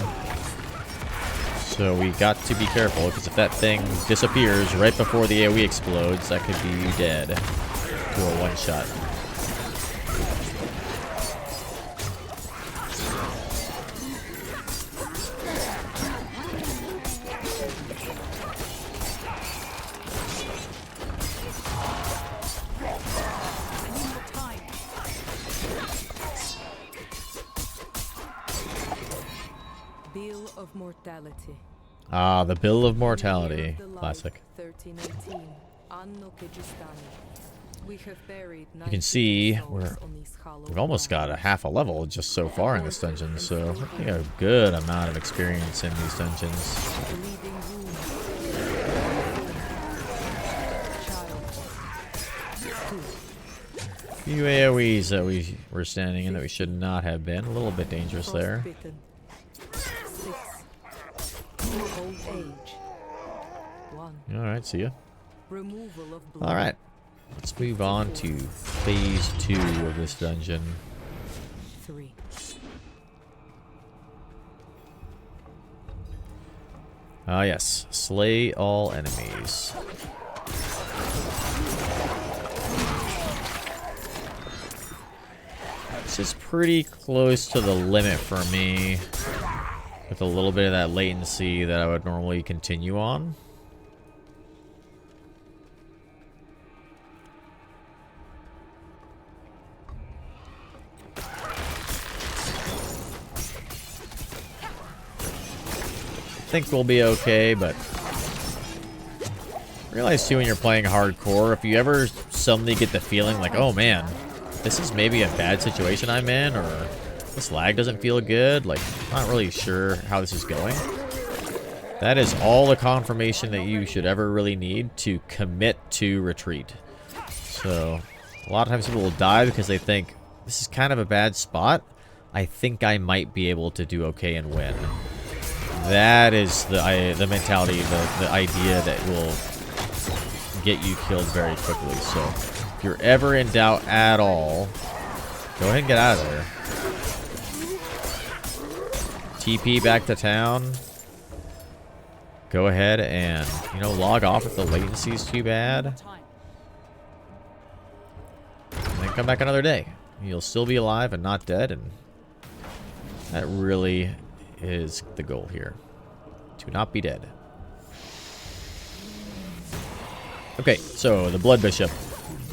So we got to be careful, because if that thing disappears right before the AoE explodes, that could be dead to a one-shot. Mortality. Ah, the Bill of Mortality. Classic. You can see we've almost got a half a level just so far in this dungeon, so I think a good amount of experience in these dungeons. A few AoEs that we were standing in that we should not have been. A little bit dangerous there. Alright, see ya. Alright, let's move on to phase 2 of this dungeon. Ah yes, slay all enemies. This is pretty close to the limit for me, with a little bit of that latency that I would normally continue on. I think we'll be okay, but realize too when you're playing hardcore, if you ever suddenly get the feeling like, oh man, this is maybe a bad situation I'm in, or this lag doesn't feel good, like, I'm not really sure how this is going. That is all the confirmation that you should ever really need to commit to retreat. So, a lot of times people will die because they think, this is kind of a bad spot. I think I might be able to do okay and win. That is the mentality, the idea that will get you killed very quickly. So if you're ever in doubt at all, go ahead and get out of there. TP back to town. Go ahead and, you know, log off if the latency is too bad. And then come back another day. You'll still be alive and not dead, and that really is the goal here. To not be dead. Okay, so the Blood Bishop.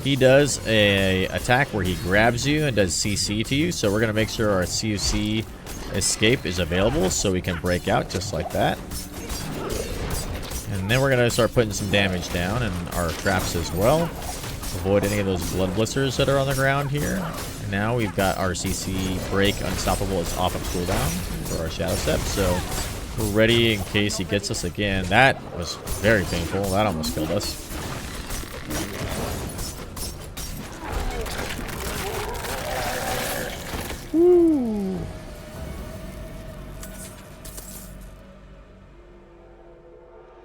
He does a attack where he grabs you and does CC to you. So we're going to make sure our CUC escape is available so we can break out just like that. And then we're going to start putting some damage down and our traps as well. Avoid any of those blood blisters that are on the ground here. And now we've got our CC break unstoppable. It's off of cooldown for our Shadow Step. So we're ready in case he gets us again. That was very painful. That almost killed us. Woo.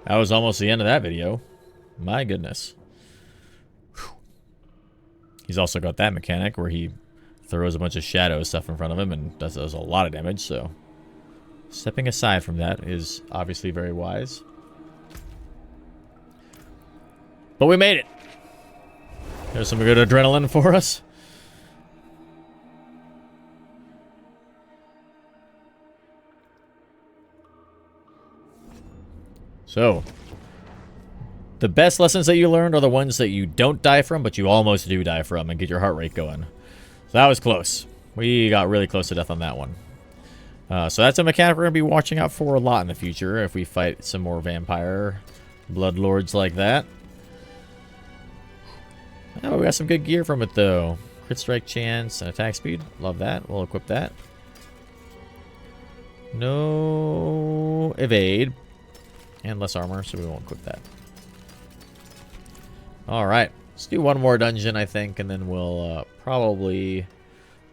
That was almost the end of that video. My goodness. Whew. He's also got that mechanic where he throws a bunch of shadow stuff in front of him and does a lot of damage, so stepping aside from that is obviously very wise. But we made it. There's some good adrenaline for us. So, the best lessons that you learned are the ones that you don't die from, but you almost do die from and get your heart rate going. So that was close. We got really close to death on that one. So that's a mechanic we're going to be watching out for a lot in the future if we fight some more vampire bloodlords like that. Oh, we got some good gear from it, though. Crit strike chance and attack speed. Love that. We'll equip that. No evade. And less armor, so we won't equip that. Alright. Let's do one more dungeon, I think, and then we'll probably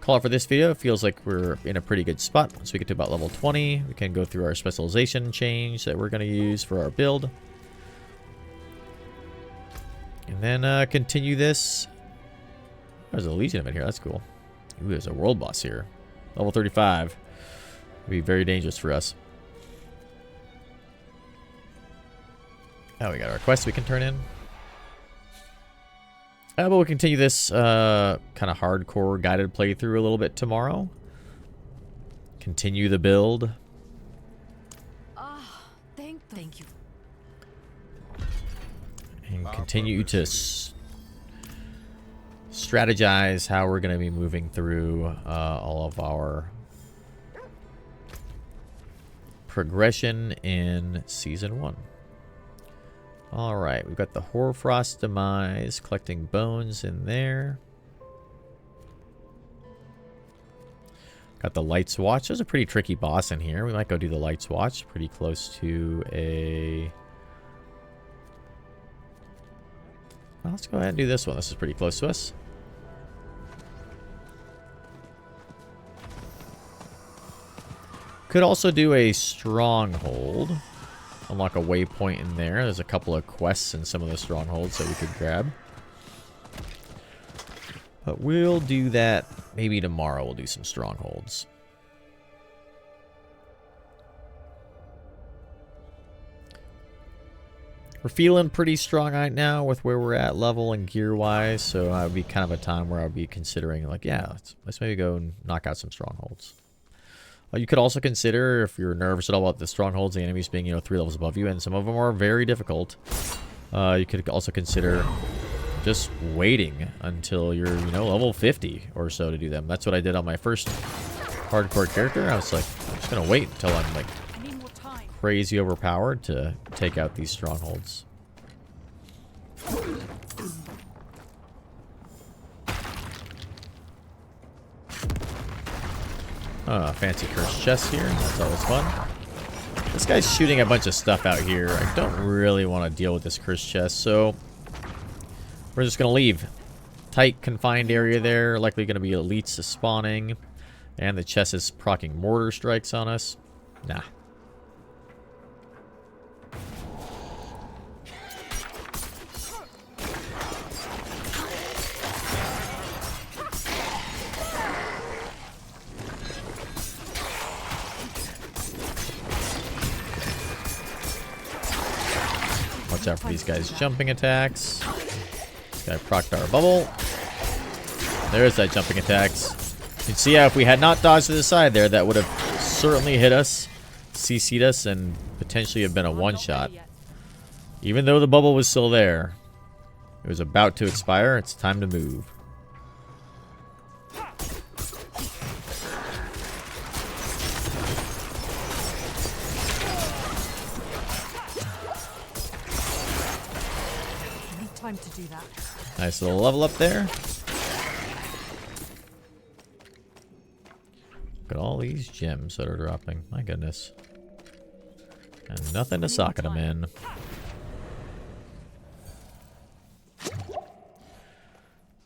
call it for this video. It feels like we're in a pretty good spot. Once we get to about level 20, we can go through our specialization change that we're going to use for our build. And then continue this. There's a Legion event here. That's cool. Ooh, there's a world boss here. Level 35. Would be very dangerous for us. Oh, we got our quest we can turn in. But we'll continue this kind of hardcore guided playthrough a little bit tomorrow. Continue the build. Thank you. And continue to strategize how we're going to be moving through all of our progression in Season 1. Alright, we've got the Hoarfrost Demise, collecting bones in there. Got the Light's Watch. There's a pretty tricky boss in here. We might go do the Light's Watch. Pretty close to a... Well, let's go ahead and do this one. This is pretty close to us. Could also do a Stronghold. Unlock a waypoint in there. There's a couple of quests in some of the strongholds that we could grab. But we'll do that maybe tomorrow. We'll do some strongholds. We're feeling pretty strong right now with where we're at level and gear-wise, so it would be kind of a time where I would be considering, like, yeah, let's maybe go and knock out some strongholds. You could also consider, if you're nervous at all about the strongholds, the enemies being, 3 levels above you, and some of them are very difficult, you could also consider just waiting until you're, level 50 or so to do them. That's what I did on my first hardcore character. I was like, I'm just going to wait until I'm, like, crazy overpowered to take out these strongholds. Fancy cursed chest here. That's always fun. This guy's shooting a bunch of stuff out here. I don't really want to deal with this cursed chest, so we're just going to leave. Tight, confined area there. Likely going to be elites spawning. And the chest is proccing mortar strikes on us. Nah. Watch out for these guys' jumping attacks. This guy procced our bubble. There's that jumping attacks. You can see how if we had not dodged to the side there, that would have certainly hit us, CC'd us, and potentially have been a one-shot. Even though the bubble was still there, it was about to expire. It's time to move. Time to do that. Nice little level up there. Look at all these gems that are dropping. My goodness. And nothing to socket them in.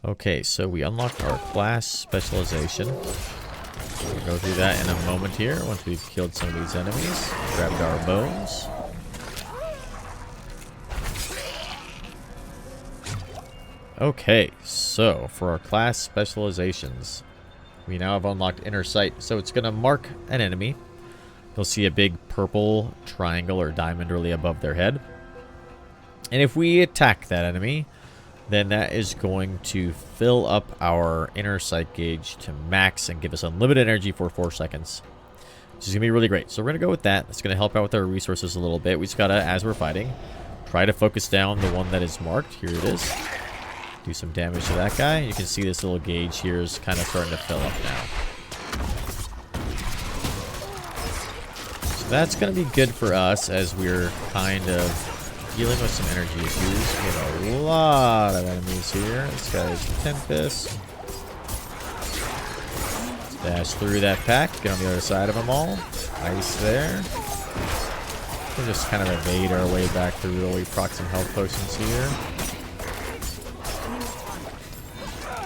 Okay, so we unlocked our class specialization. We'll go through that in a moment here once we've killed some of these enemies. Grabbed our bones. Okay, so for our class specializations, we now have unlocked Inner Sight. So it's going to mark an enemy. You'll see a big purple triangle or diamond really above their head. And if we attack that enemy, then that is going to fill up our Inner Sight gauge to max and give us unlimited energy for 4 seconds. Which is going to be really great. So we're going to go with that. It's going to help out with our resources a little bit. We just got to, as we're fighting, try to focus down the one that is marked. Here it is. Do some damage to that guy. You can see this little gauge here is kind of starting to fill up now. So that's going to be good for us as we're kind of dealing with some energy issues. We have a lot of enemies here. This guy is Tempest. Dash through that pack. Get on the other side of them all. Ice there. We'll just kind of evade our way back through while we proc some health potions here.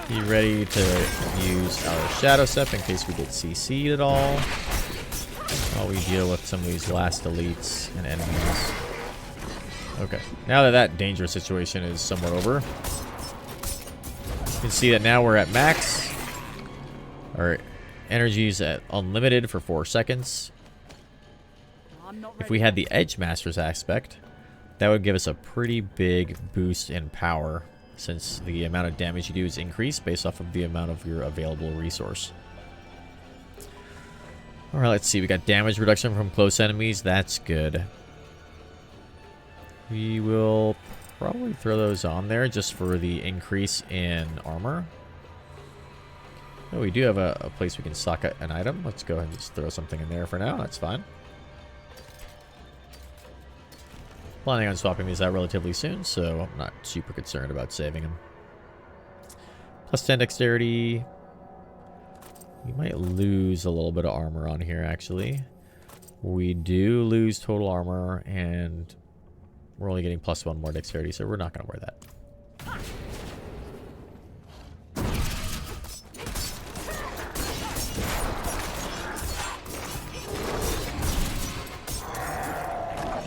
Be ready to use our Shadow Step in case we get CC'd at all, while we deal with some of these last elites and enemies. Okay, now that that dangerous situation is somewhat over, you can see that now we're at max. Our energy is at unlimited for 4 seconds. If we had the Edge Masters aspect, that would give us a pretty big boost in power, since the amount of damage you do is increased based off of the amount of your available resource. Alright, let's see. We got damage reduction from close enemies. That's good. We will probably throw those on there just for the increase in armor. Oh, we do have a place we can socket an item. Let's go ahead and just throw something in there for now. That's fine. Planning on swapping these out relatively soon, so I'm not super concerned about saving them. Plus 10 dexterity. We might lose a little bit of armor on here, actually. We do lose total armor, and we're only getting plus 1 more dexterity, so we're not going to wear that.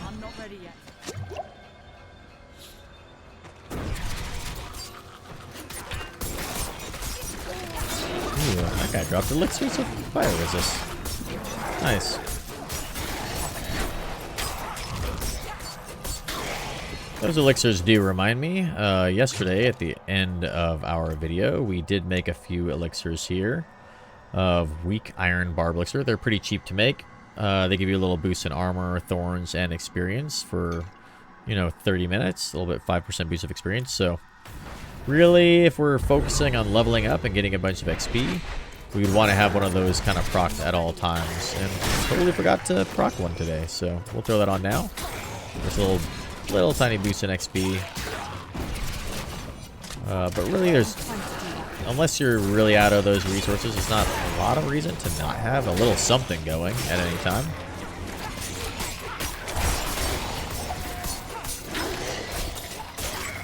I'm not ready yet. Ooh, that guy dropped elixirs of fire resist. Nice. Those elixirs do remind me, yesterday at the end of our video, we did make a few elixirs here of weak iron barb elixir. They're pretty cheap to make. They give you a little boost in armor, thorns, and experience for, you know, 30 minutes. A little bit 5% boost of experience. So really, if we're focusing on leveling up and getting a bunch of XP, we would want to have one of those kind of procced at all times. And totally forgot to proc one today, so we'll throw that on now. Just a little tiny boost in XP. But really, unless you're really out of those resources, it's not a lot of reason to not have a little something going at any time.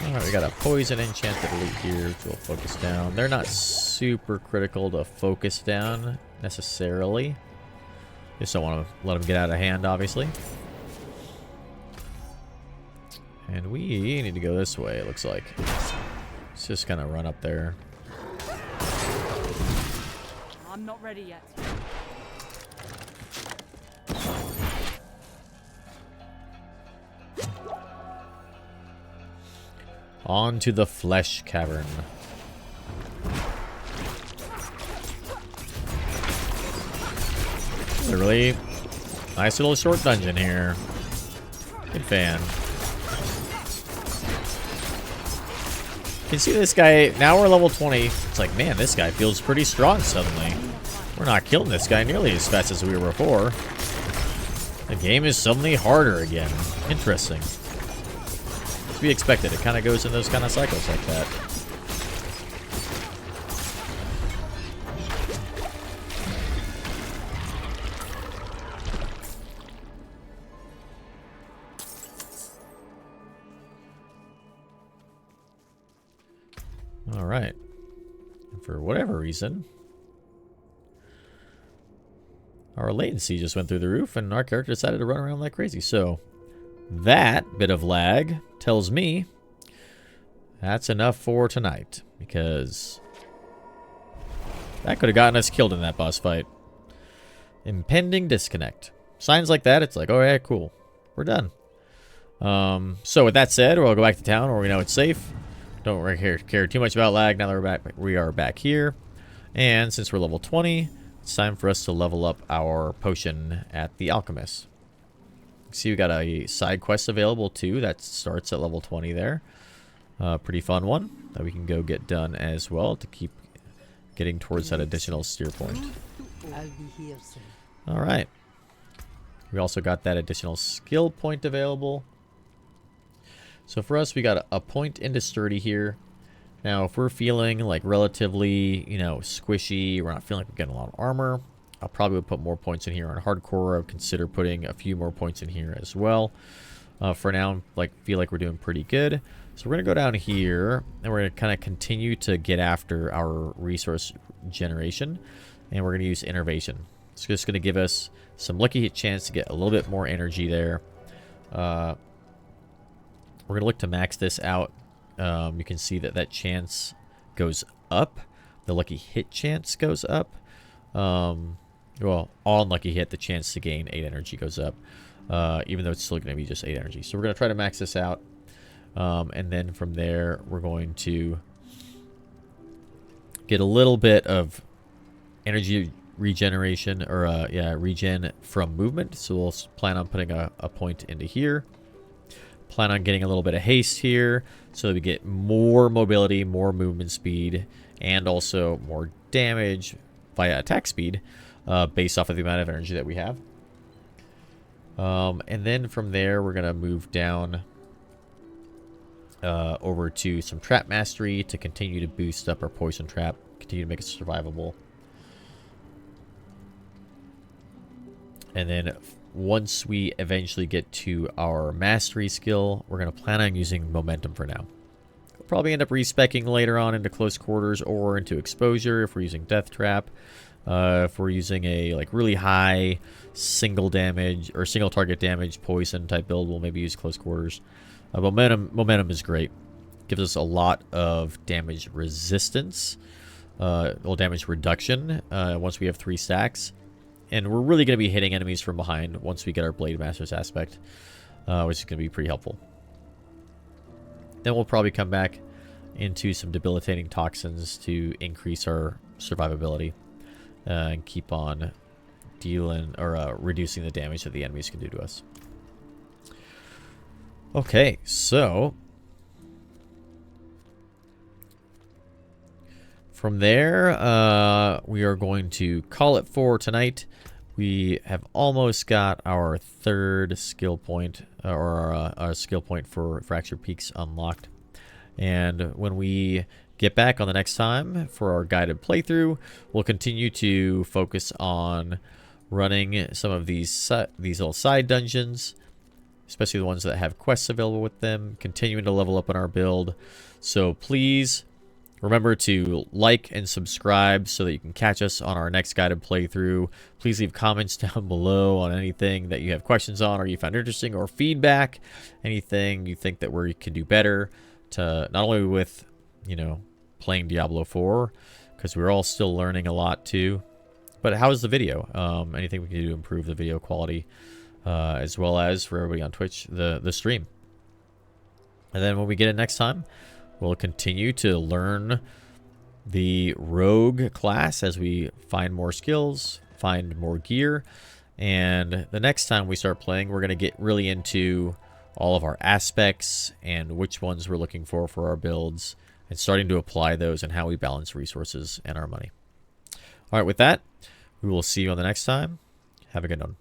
Alright, we got a poison enchanted elite here, which will focus down. They're not super critical to focus down, necessarily. Just don't want to let them get out of hand, obviously. And we need to go this way, it looks like. Let's just kind of run up there. I'm not ready yet. On to the Flesh Cavern. It's a really nice little short dungeon here. Good fan. You can see this guy, now we're level 20. It's like, man, this guy feels pretty strong suddenly. We're not killing this guy nearly as fast as we were before. The game is suddenly harder again. Interesting. To be expected. It kind of goes in those kind of cycles like that. All right. And for whatever reason, our latency just went through the roof and our character decided to run around like crazy. So that bit of lag tells me that's enough for tonight, because that could have gotten us killed in that boss fight. Impending disconnect. Signs like that, it's like, oh yeah, cool. We're done. So with that said, we'll go back to town where we know it's safe. Don't really care too much about lag now that we are back here. And since we're level 20, it's time for us to level up our potion at the Alchemist. See, we got a side quest available too that starts at level 20 there. Pretty fun one that we can go get done as well to keep getting towards that additional steer point. All right. We also got that additional skill point available. So for us, we got a point into sturdy here. Now, if we're feeling like relatively, you know, squishy, we're not feeling like we're getting a lot of armor, I'll probably put more points in here. On hardcore, I would consider putting a few more points in here as well. For now, feel like we're doing pretty good. So we're gonna go down here and we're gonna kind of continue to get after our resource generation, and we're gonna use innervation. It's just gonna give us some lucky hit chance to get a little bit more energy there. We're gonna look to max this out. You can see that chance goes up. The lucky hit chance goes up. Well, on lucky hit, the chance to gain 8 energy goes up, even though it's still going to be just 8 energy. So we're going to try to max this out, and then from there, we're going to get a little bit of energy regeneration, or regen from movement. So we'll plan on putting a point into here. Plan on getting a little bit of haste here, so that we get more mobility, more movement speed, and also more damage via attack speed. Based off of the amount of energy that we have. And then from there, we're going to move down over to some trap mastery to continue to boost up our poison trap, continue to make it survivable. And then once we eventually get to our mastery skill, we're going to plan on using momentum for now. We'll probably end up respecking later on into close quarters or into exposure if we're using death trap. If we're using a really high single damage or single target damage poison type build, we'll maybe use close quarters. Momentum is great. Gives us a lot of damage resistance, damage reduction once we have 3 stacks. And we're really going to be hitting enemies from behind once we get our Blade Master's aspect, which is going to be pretty helpful. Then we'll probably come back into some debilitating toxins to increase our survivability and keep on dealing or reducing the damage that the enemies can do to us. Okay, so from there, we are going to call it for tonight. We have almost got our third skill point, or our skill point for Fractured Peaks unlocked. And when we get back on the next time for our guided playthrough, we'll continue to focus on running some of these little side dungeons, especially the ones that have quests available with them, continuing to level up on our build. So please remember to like and subscribe so that you can catch us on our next guided playthrough. Please leave comments down below on anything that you have questions on or you found interesting, or feedback, anything you think that we can do better, to not only with, you know, playing Diablo 4, because we're all still learning a lot too, but how is the video? Anything we can do to improve the video quality, as well as for everybody on Twitch, the stream. And then when we get it next time, we'll continue to learn the rogue class as we find more skills, find more gear. And the next time we start playing, we're going to get really into all of our aspects and which ones we're looking for our builds, and starting to apply those and how we balance resources and our money. All right, with that, we will see you on the next time. Have a good one.